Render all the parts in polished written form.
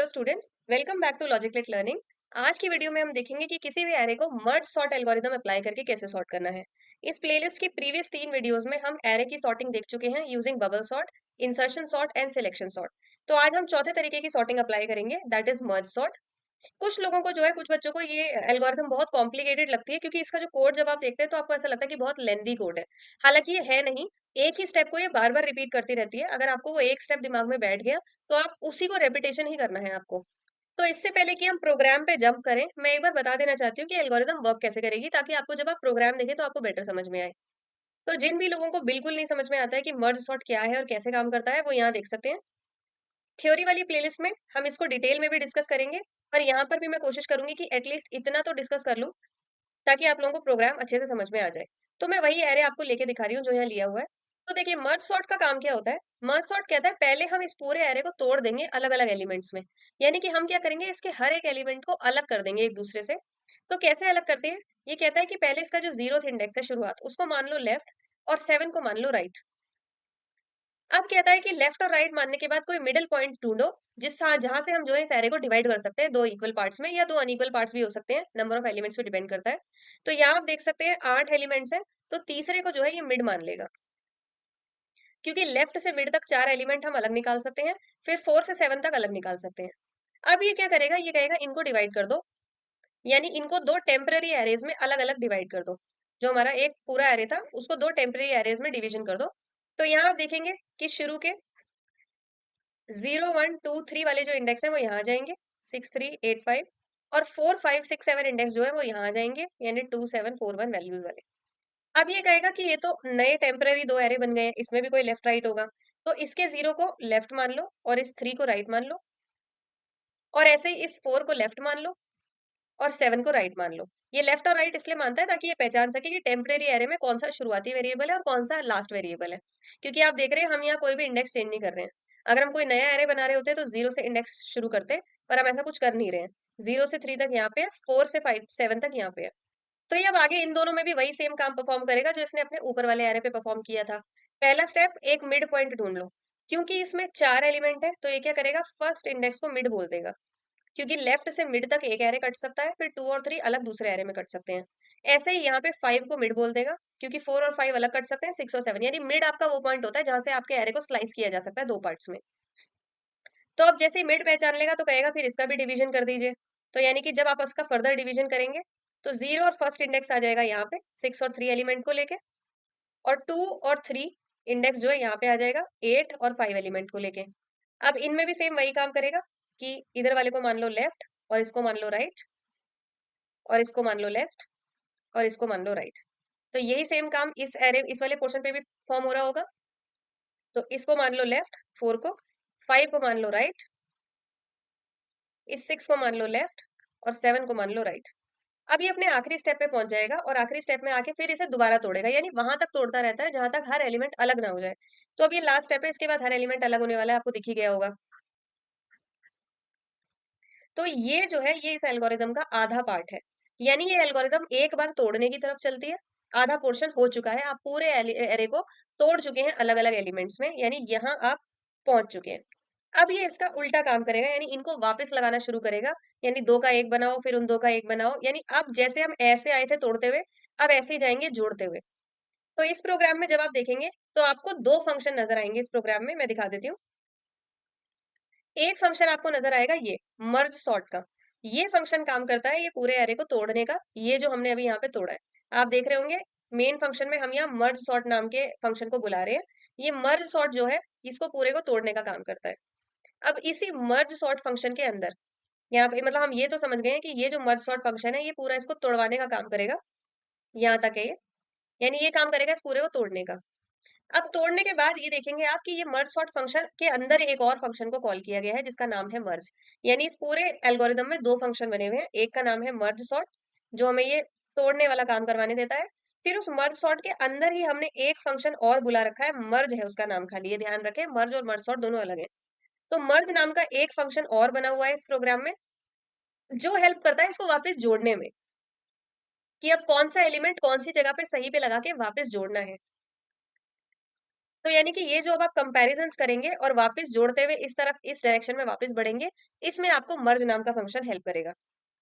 Hello students, welcome back to Logic Click Learning. आज की video में हम देखेंगे कि किसी भी एरे को मर्ज सॉर्ट एल्गोरिदम अप्लाई करके कैसे सॉर्ट करना है। इस प्लेलिस्ट की प्रीवियस 3 वीडियोस में हम एरे की सॉर्टिंग देख चुके हैं using bubble sort, insertion sort and selection sort. तो आज हम चौथे तरीके की सॉर्टिंग अप्लाई करेंगे, दैट इज मर्ज सॉर्ट। कुछ लोगों को जो है, कुछ बच्चों को ये एल्गोरिथम बहुत कॉम्प्लिकेटेड लगती है, क्योंकि इसका जो कोड जब आप देखते हैं तो आपको ऐसा लगता है कि बहुत लेंदी कोड है। हालांकि ये है नहीं। एक ही स्टेप को ये बार बार रिपीट करती रहती है। अगर आपको वो एक स्टेप दिमाग में बैठ गया तो आप उसी को रेपिटेशन ही करना है आपको। तो इससे पहले कि हम प्रोग्राम पे जंप करें, मैं एक बार बता देना चाहती हूँ कि एल्गोरिदम वर्क कैसे करेगी, ताकि आपको जब आप प्रोग्राम देखें तो आपको बेटर समझ में आए। तो जिन भी लोगों को बिल्कुल नहीं समझ में आता है कि मर्ज सॉर्ट क्या है और कैसे काम करता है, वो यहाँ देख सकते हैं। थ्योरी वाली प्लेलिस्ट में हम इसको डिटेल में भी डिस्कस करेंगे, पर यहाँ पर भी मैं कोशिश करूंगी कि एटलीस्ट इतना तो डिस्कस कर लूं, ताकि आप लोगों को प्रोग्राम अच्छे से समझ में आ जाए। तो मैं वही एरे आपको लेके दिखा रही हूँ जो यहाँ लिया हुआ है। तो देखिए, मर्ज सॉर्ट का काम क्या होता है। मर्ज सॉर्ट कहता है पहले हम इस पूरे एरे को तोड़ देंगे अलग अलग एलिमेंट्स में। यानी कि हम क्या करेंगे, इसके हर एक एलिमेंट को अलग कर देंगे एक दूसरे से। तो कैसे अलग करते हैं, ये कहता है कि पहले इसका जो जीरो इंडेक्स है शुरुआत, उसको मान लो लेफ्ट, और 7 को मान लो राइट। अब कहता है कि लेफ्ट और राइट मानने के बाद कोई मिडिल पॉइंट ढूंढो, जहां से हम जो है इस एरे को डिवाइड कर सकते हैं दो इक्वल पार्ट्स में, या दो अनइक्वल पार्ट्स भी हो सकते हैं, नंबर ऑफ एलिमेंट्स पे डिपेंड करता है। तो यहाँ आप देख सकते हैं 8 एलिमेंट्स हैं। तो तीसरे को जो है ये मिड मान लेगा, क्योंकि लेफ्ट से मिड तक 4 एलिमेंट हम अलग निकाल सकते हैं, फिर 4 से 7 तक अलग निकाल सकते हैं। अब ये क्या करेगा, ये कहेगा इनको डिवाइड कर दो, यानी इनको दो टेम्पररी एरेज में अलग अलग डिवाइड कर दो। जो हमारा एक पूरा एरे था उसको दो टेम्पररी एरेज में डिवीजन कर दो। तो यहाँ आप देखेंगे कि शुरू के 0 1 2 3 वाले जो इंडेक्स है वो यहाँ आ जाएंगे, 6 3 8 5, और 4 5 6 7 इंडेक्स जो है वो यहाँ आ जाएंगे, यानी 2 7 4 1 वैल्यूज वाले। अब ये कहेगा कि ये तो नए टेम्पररी दो एरे बन गए हैं, इसमें भी कोई लेफ्ट राइट होगा। तो इसके 0 को लेफ्ट मान लो, और इस 3 को राइट मान लो, और ऐसे ही इस 4 को लेफ्ट मान लो, और 7 को राइट मान लो। ये लेफ्ट और राइट इसलिए मानता है ताकि ये पहचान सके कि टेम्परेरी एरे में कौन सा शुरुआती वेरिएबल है और कौन सा लास्ट वेरिएबल है। क्योंकि आप देख रहे हैं हम यहाँ कोई भी इंडेक्स चेंज नहीं कर रहे हैं। अगर हम कोई नया एरे बना रहे होते तो 0 से इंडेक्स शुरू करते, पर हम ऐसा कुछ कर नहीं रहे हैं। 0 से 3 तक यहाँ पे है, 4 से 7 तक यहाँ पे है। तो ये अब आगे इन दोनों में भी वही सेम काम परफॉर्म करेगा जो इसने अपने ऊपर वाले एरे पे परफॉर्म किया था। पहला स्टेप, एक मिड पॉइंट ढूंढ लो। क्योंकि इसमें 4 एलिमेंट है तो ये क्या करेगा, फर्स्ट इंडेक्स को मिड बोल देगा। क्योंकि लेफ्ट से मिड तक एक एरे कट सकता है, फिर 2 और 3 अलग दूसरे एरे में कट सकते हैं। ऐसे ही यहाँ पे 5 को मिड बोल देगा, क्योंकि 4 और 5 अलग कट सकते हैं, 6 और 7, यानी मिड आपका वो पॉइंट होता है जहां से आपके एरे को स्लाइस किया जा सकता है दो पार्ट्स में। तो अब जैसे ही मिड पहचान लेगा तो कहेगा फिर इसका भी डिवीजन कर दीजिए। तो यानी कि जब आप इसका फर्दर डिवीजन करेंगे तो 0 और फर्स्ट इंडेक्स आ जाएगा यहाँ पे 6 और 3 एलिमेंट को लेके, और 2 और 3 इंडेक्स जो है यहाँ पे आ जाएगा 8 और 5 एलिमेंट को लेके। अब इनमें भी सेम वही काम करेगा कि इधर वाले को मान लो लेफ्ट, और इसको मान लो राइट, और इसको मान लो लेफ्ट, और इसको मान लो राइट। तो यही सेम काम इस वाले पोर्शन पे भी फॉर्म हो रहा होगा। तो इसको मान लो लेफ्ट, 4 को, 5 को मान लो राइट, इस 6 को मान लो लेफ्ट, और 7 को मान लो राइट। अब ये अपने आखिरी स्टेप पे पहुंच जाएगा, और आखिरी स्टेप में आके फिर इसे दोबारा तोड़ेगा, यानी वहां तक तोड़ता रहता है जहां तक हर एलिमेंट अलग ना हो जाए। तो अब ये लास्ट स्टेप है, इसके बाद हर एलिमेंट अलग होने वाला है, आपको दिख ही गया होगा। तो ये जो है ये इस एल्गोरिदम का आधा पार्ट है। यानी ये एल्गोरिदम एक बार तोड़ने की तरफ चलती है। आधा पोर्शन हो चुका है, आप पूरे एरे को तोड़ चुके हैं अलग अलग एलिमेंट्स में, यानी यहाँ आप पहुंच चुके हैं। अब ये इसका उल्टा काम करेगा, यानी इनको वापस लगाना शुरू करेगा। यानी दो का एक बनाओ, फिर उन दो का एक बनाओ, यानी अब जैसे हम ऐसे आए थे तोड़ते हुए, अब ऐसे ही जाएंगे जोड़ते हुए। तो इस प्रोग्राम में जब आप देखेंगे तो आपको दो फंक्शन नजर आएंगे इस प्रोग्राम में, मैं दिखा देती हूँ। एक फंक्शन आपको नजर आएगा ये मर्ज सॉर्ट का। ये फंक्शन काम करता है ये पूरे एरे को तोड़ने का, ये जो हमने अभी यहाँ पे तोड़ा है। आप देख रहे होंगे मेन फंक्शन में हम यहाँ मर्ज सॉर्ट नाम के फंक्शन को बुला रहे हैं। ये मर्ज सॉर्ट जो है इसको पूरे को तोड़ने का काम करता है। अब इसी मर्ज सॉर्ट फंक्शन के अंदर यहाँ पे मतलब हम ये तो समझ गए हैं कि ये जो मर्ज सॉर्ट फंक्शन है ये पूरा इसको तोड़वाने का काम करेगा। यहाँ तक है ये, यानी ये काम करेगा इस पूरे को तोड़ने का। अब तोड़ने के बाद ये देखेंगे आप कि ये मर्ज सॉर्ट फंक्शन के अंदर एक और फंक्शन को कॉल किया गया है जिसका नाम है मर्ज। यानी इस पूरे एल्गोरिदम में दो फंक्शन बने हुए हैं, एक का नाम है मर्ज सॉर्ट जो हमें ये तोड़ने वाला काम करवाने देता है। फिर उस मर्ज सॉर्ट के अंदर ही हमने एक फंक्शन और बुला रखा है, मर्ज है उसका नाम, खाली ये ध्यान रखें मर्ज और मर्ज सॉर्ट दोनों अलग है। तो मर्ज नाम का एक फंक्शन और बना हुआ है इस प्रोग्राम में, जो हेल्प करता है इसको वापस जोड़ने में, कि अब कौन सा एलिमेंट कौन सी जगह पे सही पे लगा के वापस जोड़ना है। तो यानी कि ये जो अब आप कंपैरिजंस करेंगे और वापस जोड़ते हुए इस तरफ इस डायरेक्शन में वापस बढ़ेंगे, इसमें आपको मर्ज नाम का फंक्शन हेल्प करेगा।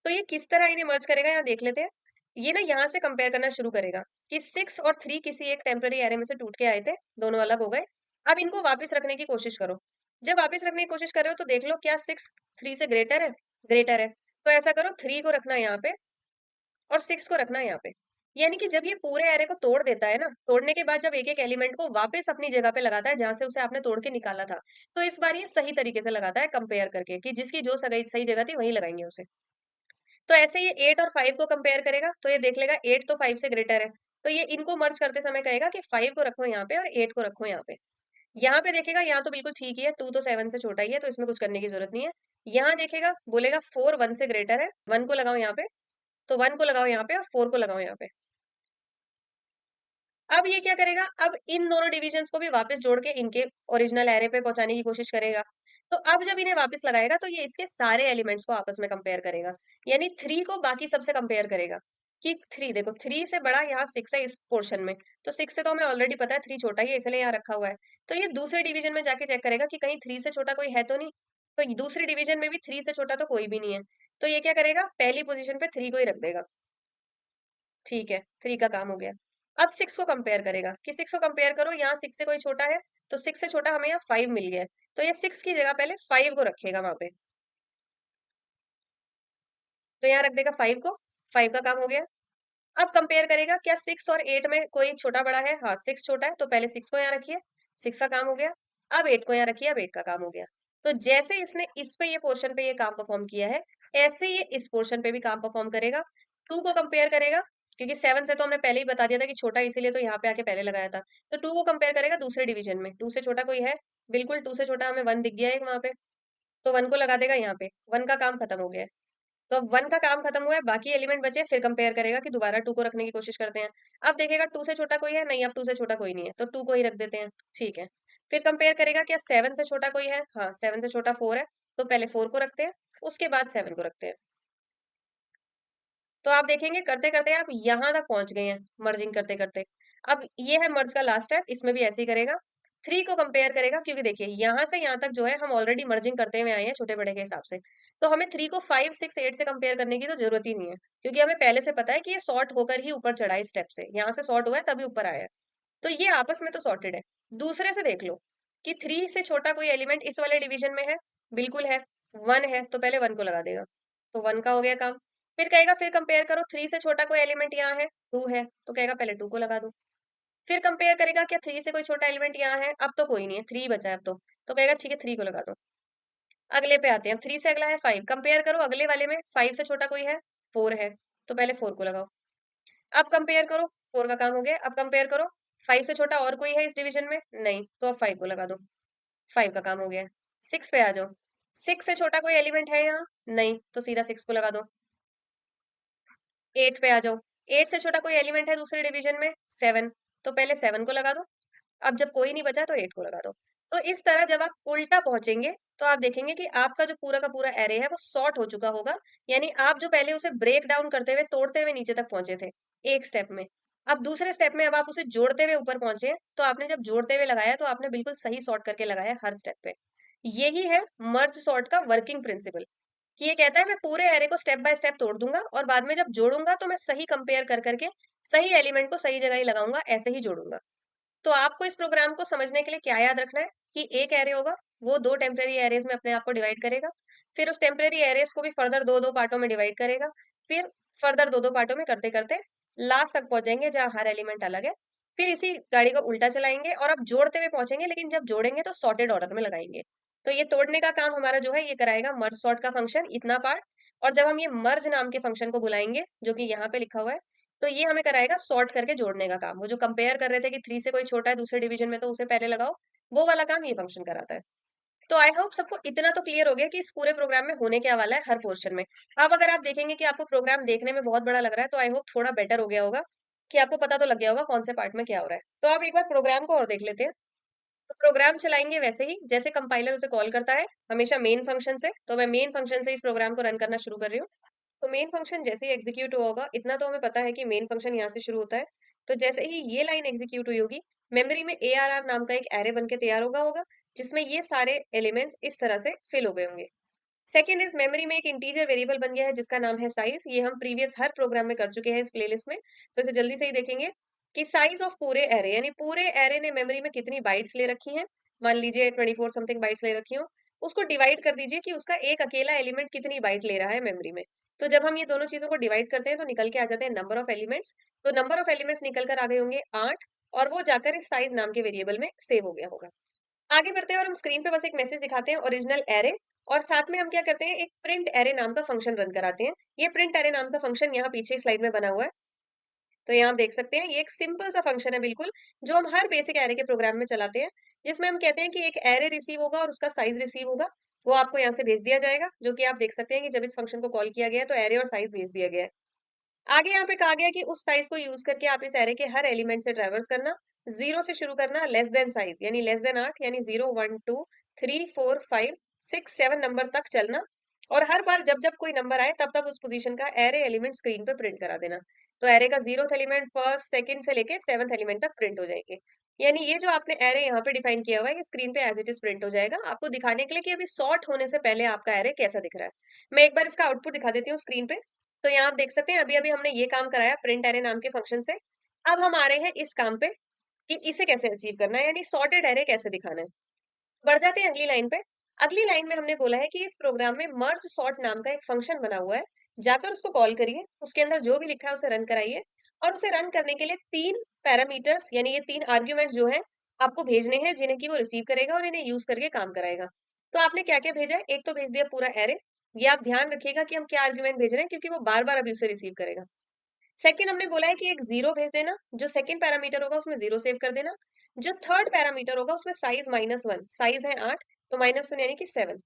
तो ये किस तरह इन्हें मर्ज करेगा यहाँ देख लेते हैं। ये ना यहाँ से कंपेयर करना शुरू करेगा कि 6 और 3 किसी एक टेम्पररी एरे में से टूट के आए थे, दोनों अलग हो गए। अब इनको वापस रखने की कोशिश करो। जब वापस रखने की कोशिश कर रहे हो तो देख लो क्या 6 3 से ग्रेटर है? ग्रेटर है। तो ऐसा करो 3 को रखना यहाँ पे और 6 को रखना यहाँ पे। यानी कि जब ये पूरे एरे को तोड़ देता है ना, तोड़ने के बाद जब एक-एक एलिमेंट को वापस अपनी जगह पे लगाता है जहाँ से उसे आपने तोड़ के निकाला था, तो इस बार ये सही तरीके से लगाता है कंपेयर करके कि जिसकी जो सही सही जगह थी वहीं लगाएंगे उसे। तो ऐसे ये 8 और 5 को कंपेयर करेगा, तो ये देख लेगा 8 तो 5 से ग्रेटर है। तो ये इनको मर्ज करते समय कहेगा कि 5 को रखो यहाँ पे और 8 को रखो यहाँ पे। यहाँ पे देखेगा यहाँ तो बिल्कुल ठीक ही है, 2 तो 7 से छोटा ही है, तो इसमें कुछ करने की ज़रूरत नहीं है। यहाँ देखेगा, बोलेगा 4 1 से ग्रेटर है, 1 को लगाओ यहाँ पे, तो 1 को लगाओ यहाँ पे और 4 को लगाओ यहाँ पे। अब ये क्या करेगा, अब इन दोनों डिविजन्स को भी वापस जोड़ के इनके ओरिजिनल एरे पे पहुंचाने की कोशिश करेगा। तो अब जब इन्हें वापस लगाएगा तो ये इसके सारे एलिमेंट्स को आपस में कंपेयर करेगा। यानी 3 को बाकी सबसे कंपेयर करेगा कि 3 देखो 3 से बड़ा यहाँ 6 है इस पोर्शन में। तो 6 से तो हमें ऑलरेडी पता है 3 छोटा ही है इसलिए यहाँ रखा हुआ है। तो ये दूसरे डिवीजन में जाके चेक करेगा कि कहीं 3 से छोटा कोई है तो नहीं। तो दूसरे डिवीजन में भी 3 से छोटा तो कोई भी नहीं है। तो ये क्या करेगा, पहली पोजीशन पे 3 को ही रख देगा। ठीक है, 3 का काम हो गया। अब 6 को कंपेयर करेगा कि 6 को कंपेयर करो, यहाँ 6 से कोई छोटा है, तो 6 से छोटा हमें यहाँ 5 मिल गया है। तो ये 6 की जगह पहले 5 को रखेगा वहाँ पे। तो यहाँ रख देगा 5 को, 5 का काम हो गया। अब कंपेयर करेगा क्या 6 और 8 में कोई छोटा बड़ा है? हाँ, 6 छोटा है, तो पहले 6 को यहाँ रखिए, 6 का काम हो गया। अब 8 को यहाँ रखिए, अब 8 का काम हो गया। तो जैसे इसने इस पे ये पोर्शन पे ये काम परफॉर्म किया है, ऐसे ये इस पोर्शन पे भी काम परफॉर्म करेगा। 2 को कंपेयर करेगा, क्योंकि 7 से तो हमने पहले ही बता दिया था कि छोटा है इसीलिए तो यहाँ पे आके पहले लगाया था। तो 2 को कंपेयर करेगा दूसरे डिवीजन में, 2 से छोटा कोई है? बिल्कुल 2 से छोटा हमें 1 दिख गया है एक वहाँ पे, तो 1 को लगा देगा यहाँ पे, 1 का काम खत्म हो गया है। तो अब 1 का काम खत्म हुआ है, बाकी एलिमेंट बचे, फिर कंपेयर करेगा कि दोबारा 2 को रखने की कोशिश करते हैं। अब देखेगा 2 से छोटा कोई है? नहीं, अब 2 से छोटा कोई नहीं है, तो 2 को ही रख देते हैं। ठीक है। फिर कंपेयर करेगा क्या 7 से छोटा कोई है? हाँ, 7 से छोटा 4 है, तो पहले 4 को रखते हैं, उसके बाद 7 को रखते हैं। तो आप देखेंगे करते-करते आप यहाँ तक पहुँच गए हैं, मर्जिंग करते-करते। अब ये है मर्ज का लास्ट स्टेप, इसमें भी ऐसे ही करेगा। 3 को कंपेयर करेगा क्योंकि देखिए यहाँ से यहाँ तक जो है हम ऑलरेडी मर्जिंग करते हुए आए हैं छोटे-बड़े के हिसाब से। तो हमें 3 को 5, 6, 8 से कंपेयर करने की तो ज़रूरत ही नहीं है, क्योंकि हमें पहले से पता है कि ये सॉर्ट होकर ही ऊपर चढ़ा है इस स्टेप से। यहाँ से सॉर्ट हुआ है तभी ऊपर आया है। तो ये आपस में तो सॉर्टेड है। दूसरे से देख लो कि 3 से छोटा कोई एलिमेंट इस वाले डिवीजन में है? बिल्कुल है। 1 है, तो पहले 1 को लगा देगा। तो 1 का हो गया काम। फिर कहेगा फिर कंपेयर करो 3 से छोटा कोई एलिमेंट यहाँ है? 2 है, तो कहेगा पहले 2 को लगा दो। फिर कंपेयर करेगा क्या 3 से कोई छोटा एलिमेंट यहाँ है? अब तो कोई नहीं है, 3 बचा है अब तो। तो कहेगा ठीक है 3 को लगा दो। अगले पे आते हैं, 3 से अगला है 5, कंपेयर करो अगले वाले में 5 से छोटा कोई है? 4 है, तो पहले 4 को लगाओ। अब कंपेयर करो, 4 का काम हो गया। अब कंपेयर करो 5 से छोटा और कोई है इस डिवीजन में? नहीं, तो अब 5 को लगा दो। 5 का काम हो गया। 6 पे आ जाओ। 6 से छोटा कोई एलिमेंट है यहाँ? नहीं, तो सीधा 6 को लगा दो। 8 पे आ जाओ। 8 से छोटा कोई एलिमेंट है दूसरे डिवीजन में? 7, तो पहले 7 को लगा दो। अब जब कोई नहीं बचा तो 8 को लगा दो। तो इस तरह जब आप उल्टा पहुंचेंगे तो आप देखेंगे कि आपका जो पूरा का पूरा एरे है वो सॉर्ट हो चुका होगा। यानी आप जो पहले उसे ब्रेक डाउन करते हुए तोड़ते हुए नीचे तक पहुंचे थे एक स्टेप में, अब दूसरे स्टेप में अब आप उसे जोड़ते हुए ऊपर पहुंचे, तो आपने जब जोड़ते हुए लगाया तो आपने बिल्कुल सही सॉर्ट करके लगाया हर स्टेप पे। यही है मर्ज सॉर्ट का वर्किंग प्रिंसिपल, कि ये कहता है मैं पूरे एरे को स्टेप बाय स्टेप तोड़ दूंगा और बाद में जब जोड़ूंगा तो मैं सही कंपेयर कर करके सही एलिमेंट को सही जगह ही लगाऊंगा, ऐसे ही जोड़ूंगा। तो आपको इस प्रोग्राम को समझने के लिए क्या याद रखना है कि एक एरे होगा, वो 2 टेम्परेरी एरेज़ में अपने आप को डिवाइड करेगा। फिर उस टेम्परेरी एरेज़ को भी फर्दर 2-2 पार्टों में डिवाइड करेगा। फिर फर्दर 2-2 पार्टों में करते-करते लास्ट तक पहुँचेंगे जहाँ हर एलिमेंट अलग है। फिर इसी गाड़ी को उल्टा चलाएँगे और अब जोड़ते हुए पहुँचेंगे, लेकिन जब जोड़ेंगे तो सॉर्टेड ऑर्डर में लगाएँगे। तो ये तोड़ने का काम हमारा जो है ये कराएगा मर्ज सॉर्ट का फंक्शन इतना पार्ट, और जब हम ये मर्ज नाम के फंक्शन को बुलाएँगे, जो कि यहाँ पे लिखा हुआ है, तो ये हमें कराएगा सॉर्ट करके जोड़ने का काम। वो जो कंपेयर कर रहे थे कि 3 से कोई छोटा है दूसरे डिवीजन में तो उसे पहले लगाओ, वो वाला काम ये फंक्शन कराता है। तो आई होप सबको इतना तो क्लियर हो गया कि इस पूरे प्रोग्राम में होने क्या वाला है हर पोर्शन में। अब अगर आप देखेंगे कि आपको प्रोग्राम देखने में बहुत बड़ा लग रहा है, तो आई होप थोड़ा बेटर हो गया होगा कि आपको पता तो लग गया होगा कौन से पार्ट में क्या हो रहा है। तो आप एक बार प्रोग्राम को और देख लेते हैं। तो प्रोग्राम चलाएंगे वैसे ही जैसे कंपाइलर उसे कॉल करता है, हमेशा मेन फंक्शन से। तो मैं मेन फंक्शन से इस प्रोग्राम को रन करना शुरू कर रही हूँ। तो मेन फंक्शन जैसे ही एग्जीक्यूट हुआ होगा, इतना तो हमें पता है कि मेन फंक्शन यहाँ से शुरू होता है। तो जैसे ही ये लाइन एग्जीक्यूट हुई होगी, मेमोरी में ARR नाम का एक एरे बन के तैयार होगा जिसमें ये सारे एलिमेंट्स इस तरह से फिल हो गए होंगे। सेकंड इज मेमोरी में एक इंटीजर वेरिएबल बन गया है जिसका नाम है साइज। ये हम प्रीवियस हर प्रोग्राम में कर चुके हैं इस प्लेलिस्ट में, तो इसे जल्दी से ही देखेंगे कि साइज ऑफ पूरे एरे, यानी पूरे एरे ने मेमोरी में कितनी बाइट्स ले रखी हैं। मान लीजिए 24 समथिंग बाइट्स ले रखी हो, उसको डिवाइड कर दीजिए कि उसका एक अकेला एलिमेंट कितनी बाइट ले रहा है मेमोरी में। तो जब हम ये दोनों चीजों को डिवाइड करते हैं तो निकल के आ जाते हैं नंबर ऑफ एलिमेंट्स। तो नंबर ऑफ एलिमेंट्स निकल कर आ गए होंगे 8, और वो जाकर इस साइज नाम के वेरिएबल में सेव हो गया होगा। आगे बढ़ते हैं और हम स्क्रीन पे बस एक मैसेज दिखाते हैं ओरिजिनल एरे, और साथ में हम क्या करते हैं, एक प्रिंट एरे नाम का फंक्शन रन कराते हैं। ये प्रिंट एरे नाम का फंक्शन यहाँ पीछे स्लाइड में बना हुआ है, तो यहाँ आप देख सकते हैं ये एक सिंपल सा फंक्शन है बिल्कुल, जो हम हर बेसिक एरे के प्रोग्राम में चलाते हैं, जिसमें हम कहते हैं कि एक एरे रिसीव होगा और उसका साइज रिसीव होगा। वो आपको यहाँ से भेज दिया जाएगा, जो कि आप देख सकते हैं कि जब इस फंक्शन को कॉल किया गया है तो एरे और साइज भेज दिया गया है। आगे यहाँ पे कहा गया कि उस साइज को यूज करके आप इस एरे के हर एलिमेंट से ट्रैवर्स करना, 0 से शुरू करना, लेस देन साइज यानी लेस देन 8, यानी 0 1 2 3 4 5 6 7 नंबर तक चलना, और हर बार जब जब कोई नंबर आए तब तब उस पोजीशन का एरे एलिमेंट स्क्रीन पे प्रिंट करा देना। तो एरे का 0th एलिमेंट फर्स्ट सेकंड से लेके 7th एलिमेंट तक प्रिंट हो जाएंगे। यानी ये जो आपने एरे यहाँ पे डिफाइन किया हुआ है, ये स्क्रीन पे एज इट इज प्रिंट हो जाएगा, आपको दिखाने के लिए कि अभी सॉर्ट होने से पहले आपका एरे कैसा दिख रहा है। मैं एक बार इसका आउटपुट दिखा देती हूँ स्क्रीन पे। तो यहाँ आप देख सकते हैं अभी अभी हमने ये काम कराया प्रिंट एरे नाम के फंक्शन से। अब हम आ रहे हैं इस काम पे कि इसे कैसे अचीव करना है, यानी सॉर्टेड एरे कैसे दिखाना है। बढ़ जाते हैं अगली लाइन पे। अगली लाइन में हमने बोला है कि इस प्रोग्राम में मर्ज सॉर्ट नाम का एक फंक्शन बना हुआ है, जाकर उसको कॉल करिए, उसके अंदर जो भी लिखा है उसे रन कराइए, और उसे रन करने के लिए 3 पैरामीटर्स यानी ये 3 आर्ग्यूमेंट जो है आपको भेजने हैं, जिन्हें की वो रिसीव करेगा और इन्हें यूज करके काम कराएगा। तो आपने क्या क्या भेजा है, एक तो भेज दिया पूरा एरे। ये आप ध्यान रखिएगा कि हम क्या आर्ग्यूमेंट भेज रहे हैं, क्योंकि वो बार बार अभी उसे रिसीव करेगा। सेकंड हमने बोला है कि एक 0 भेज देना, जो सेकंड पैरामीटर होगा उसमें 0 सेव कर देना। जो थर्ड पैरामीटर होगा उसमें साइज -1, साइज है 8, तो -1 यानी कि 7।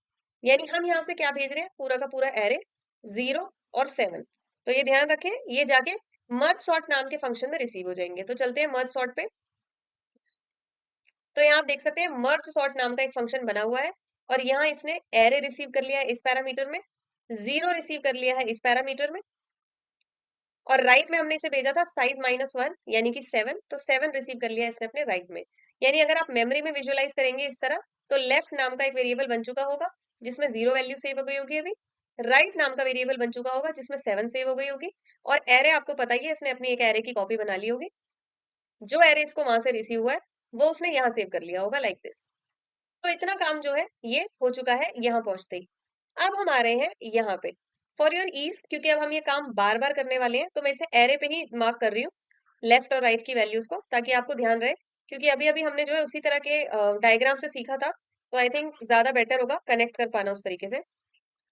यानी हम यहाँ से क्या भेज रहे हैं, पूरा का पूरा एरे 0 और 7। तो ये ध्यान रखें, ये जाके मर्ज सॉर्ट नाम के फंक्शन में रिसीव हो जाएंगे। तो चलते हैं मर्ज सॉर्ट पे। तो यहाँ आप देख सकते हैं मर्ज सॉर्ट नाम का एक फंक्शन बना हुआ है, और यहाँ इसने एरे रिसीव कर लिया है इस पैरामीटर में, 0 रिसीव कर लिया है इस पैरामीटर में, और राइट में हमने इसे भेजा था साइज -1 यानी कि 7, तो 7 रिसीव कर लिया इसने अपने राइट में। यानी अगर आप मेमोरी में विजुअलाइज करेंगे इस तरह, तो लेफ्ट नाम का एक वेरिएबल बन चुका होगा जिसमें 0 वैल्यू सेव हो गई होगी अभी। राइट नाम का वेरिएबल बन चुका होगा जिसमें 7 सेव हो गई होगी, और एरे आपको पता ही है, इसने अपनी एक एरे की कॉपी बना ली होगी। जो एरे इसको वहां से रिसीव हुआ है वो उसने यहाँ सेव कर लिया होगा लाइक दिस। तो इतना काम जो है ये हो चुका है यहाँ पहुंचते ही। अब हम आ रहे हैं यहाँ पे फॉर योर ईज, क्योंकि अब हम ये काम बार बार करने वाले हैं, तो मैं इसे एरे पे ही मार्क कर रही हूँ, लेफ्ट और राइट की वैल्यूज को, ताकि आपको ध्यान रहे। क्योंकि अभी अभी हमने जो है उसी तरह के डायग्राम से सीखा था, तो आई थिंक ज्यादा बेटर होगा कनेक्ट कर पाना उस तरीके से।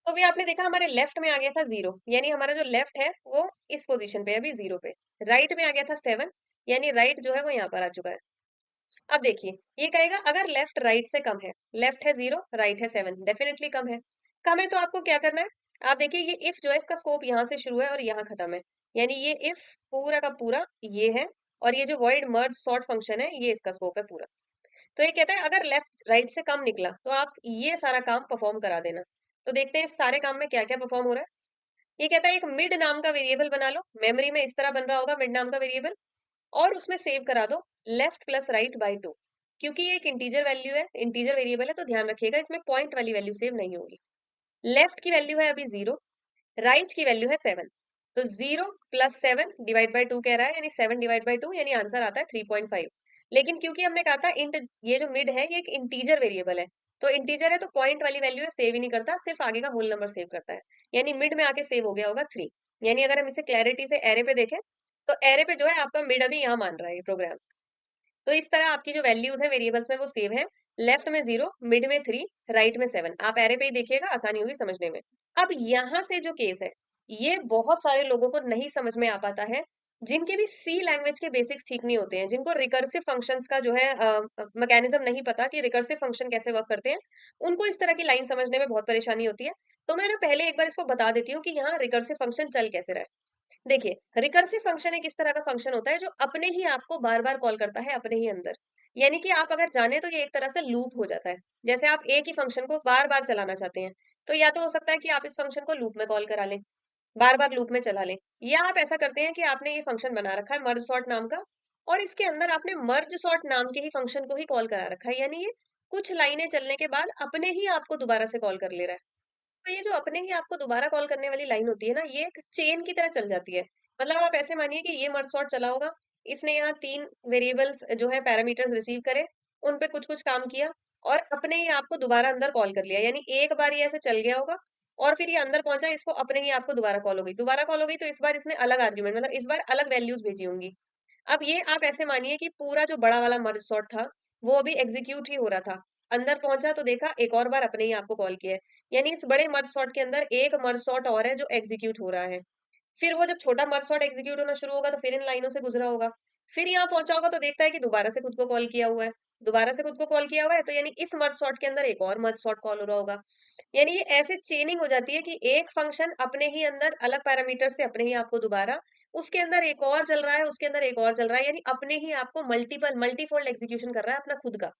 तो भी आपने देखा हमारे लेफ्ट में आ गया था 0, यानी हमारा जो लेफ्ट है वो इस पोजीशन पे है अभी 0 पे। राइट में आ गया था 7, यानी राइट जो है वो यहाँ पर आ चुका है। अब देखिए ये कहेगा अगर लेफ्ट राइट से कम है, लेफ्ट है 0 राइट है 7, डेफिनेटली कम है। कम है तो आपको क्या करना है, आप देखिए ये इफ जो है इसका स्कोप यहाँ से शुरू है और यहाँ खत्म है, यानी ये इफ पूरा का पूरा ये है, और ये जो वॉइड मर्ज सॉर्ट फंक्शन है ये इसका स्कोप है पूरा। तो ये कहता है अगर लेफ्ट राइट से कम निकला तो आप ये सारा काम परफॉर्म करा देना। तो देखते हैं इस सारे काम में क्या क्या परफॉर्म हो रहा है। ये कहता है एक मिड नाम का वेरिएबल बना लो, मेमोरी में इस तरह बन रहा होगा मिड नाम का वेरिएबल, और उसमें सेव करा दो लेफ्ट प्लस राइट बाई 2। क्योंकि ये एक इंटीजर वैल्यू है, इंटीजर वेरिएबल है, तो ध्यान रखिएगा इसमें पॉइंट वाली वैल्यू सेव नहीं होगी। लेफ्ट की वैल्यू है अभी 0, राइट की वैल्यू है 7। तो 0 प्लस 7 डिवाइड बाई 2 कह रहा है, यानी 7 डिवाइड बाई 2, यानी आंसर आता है 3.5। लेकिन क्योंकि हमने कहा था इंट, ये जो मिड है ये एक इंटीजर वेरिएबल है, तो इंटीजर है तो पॉइंट वाली वैल्यू है सेव ही नहीं करता, सिर्फ आगे का होल नंबर सेव करता है। यानी मिड में आके सेव हो गया होगा 3। यानी अगर हम इसे क्लैरिटी से एरे पे देखें, तो एरे पे जो है आपका मिड अभी यहाँ मान रहा है ये प्रोग्राम। तो इस तरह आपकी जो वैल्यूज है वेरिएबल्स में वो सेव है, लेफ्ट में 0, मिड में 3, राइट में 7। आप एरे पे ही देखिएगा, आसानी होगी समझने में। अब यहाँ से जो केस है ये बहुत सारे लोगों को नहीं समझ में आ पाता है, जिनके भी सी लैंग्वेज के बेसिक्स ठीक नहीं होते हैं, जिनको रिकर्सिव फंक्शंस का जो है मैकेनिज्म नहीं पता कि रिकर्सिव फंक्शन कैसे वर्क करते हैं, उनको इस तरह की लाइन समझने में बहुत परेशानी होती है। तो मैं ना पहले एक बार इसको बता देती हूँ कि यहाँ रिकर्सिव फंक्शन चल कैसे रहा है। देखिए रिकर्सिव फंक्शन एक इस तरह का फंक्शन होता है जो अपने ही आपको बार बार कॉल करता है अपने ही अंदर। यानी कि आप अगर जाने तो ये एक तरह से लूप हो जाता है। जैसे आप एक ही फंक्शन को बार बार चलाना चाहते हैं, तो या तो हो सकता है कि आप इस फंक्शन को लूप में कॉल करा लें, बार बार लूप में चला लें, या आप ऐसा करते हैं कि आपने ये फंक्शन बना रखा है मर्ज सॉर्ट नाम का, और इसके अंदर आपने मर्ज सॉर्ट नाम के ही फंक्शन को ही कॉल करा रखा है, यानी ये कुछ लाइनें चलने के बाद अपने ही आपको दोबारा से कॉल कर ले रहा है। तो ये जो अपने ही आपको दोबारा कॉल करने वाली लाइन होती है ना, ये एक चेन की तरह चल जाती है। मतलब आप ऐसे मानिए कि ये मर्ज सॉर्ट चला होगा, इसने यहाँ 3 वेरिएबल्स जो है पैरामीटर्स रिसीव करे, उन पे कुछ-कुछ काम किया और अपने ही आपको दोबारा अंदर कॉल कर लिया। यानी एक बार ये ऐसे चल गया होगा और फिर ये अंदर पहुंचा, इसको अपने ही आपको दोबारा कॉल हो गई। दोबारा कॉल हो गई तो इस बार इसने अलग आर्गुमेंट, मतलब इस बार अलग वैल्यूज भेजी होंगी। अब ये आप ऐसे मानिए कि पूरा जो बड़ा वाला मर्ज सॉर्ट था, वो अभी एग्जीक्यूट ही हो रहा था। अंदर पहुंचा तो देखा एक और बार अपने ही आपको कॉल किया है। यानी इस बड़े मर्ज सॉर्ट के अंदर एक मर्ज सॉर्ट और है जो एग्जीक्यूट हो रहा है। फिर वो जब छोटा मर्ज सॉर्ट एग्जीक्यूट होना शुरू होगा तो फिर इन लाइनों से गुजरा होगा। फिर यहाँ पहुंचा होगा तो देखता है कि दोबारा से खुद को कॉल किया हुआ है। दोबारा से खुद को कॉल किया हुआ है तो यानी इस मर्ज सॉर्ट के अंदर एक और मर्ज सॉर्ट कॉल हो रहा होगा। यानी ये ऐसे चेनिंग हो जाती है कि एक फंक्शन अपने ही अंदर अलग पैरामीटर से अपने ही आपको दोबारा, उसके अंदर एक और चल रहा है, उसके अंदर एक और चल रहा है, यानी अपने ही आपको मल्टीपल मल्टीफोल्ड एग्जीक्यूशन कर रहा है अपना खुद का।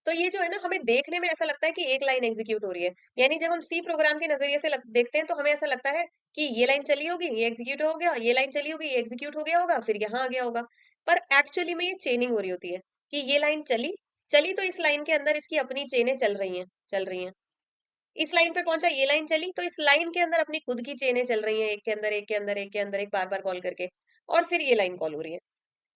तो ये जो है ना, हमें देखने में ऐसा लगता है कि एक लाइन एग्जीक्यूट हो रही है। यानी जब हम सी प्रोग्राम के नजरिए से देखते हैं तो हमें ऐसा लगता है कि ये लाइन चली होगी, ये एग्जीक्यूट हो गया, ये लाइन चली होगी, ये एग्जीक्यूट हो गया होगा, फिर यहाँ आ गया होगा। पर एक्चुअली में ये चेनिंग हो रही होती है कि ये लाइन चली, चली तो इस लाइन के अंदर इसकी अपनी चेनें चल रही हैं। इस लाइन पे पहुंचा, ये लाइन चली तो इस लाइन के अंदर अपनी खुद की चेनें चल रही हैं, एक के अंदर एक के अंदर एक के अंदर एक, बार बार कॉल करके, और फिर ये लाइन कॉल हो रही है।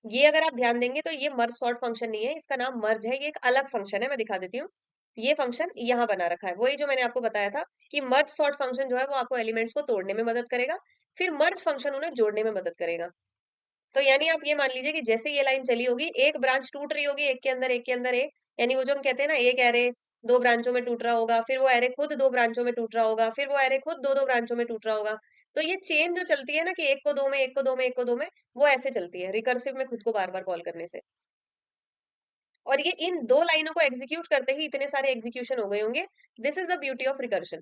ये अगर आप ध्यान देंगे तो ये मर्ज सॉर्ट फंक्शन नहीं है, इसका नाम मर्ज है, ये एक अलग फंक्शन है। मैं दिखा देती हूँ। ये फंक्शन यहाँ बना रखा है, वही जो मैंने आपको बताया था कि मर्ज सॉर्ट फंक्शन जो है वो आपको एलिमेंट्स को तोड़ने में मदद करेगा, फिर मर्ज फंक्शन उन्हें जोड़ने में मदद करेगा। तो यानी आप ये मान लीजिए कि जैसे ये लाइन चली होगी, एक ब्रांच टूट रही होगी, एक के अंदर एक के अंदर एक, यानी वो जो हम कहते हैं ना, एक एरे दो ब्रांचों में टूट रहा होगा, फिर वो एरे खुद दो ब्रांचों में टूट रहा होगा, फिर वो एरे खुद दो दो ब्रांचों में टूट रहा होगा। तो ये चेन जो चलती है ना कि एक को दो में, एक को दो में, एक को दो में, वो ऐसे चलती है रिकर्सिव में खुद को बार बार कॉल करने से। और ये इन दो लाइनों को एग्जीक्यूट करते ही इतने सारे एग्जीक्यूशन हो गए होंगे। This is the beauty of recursion.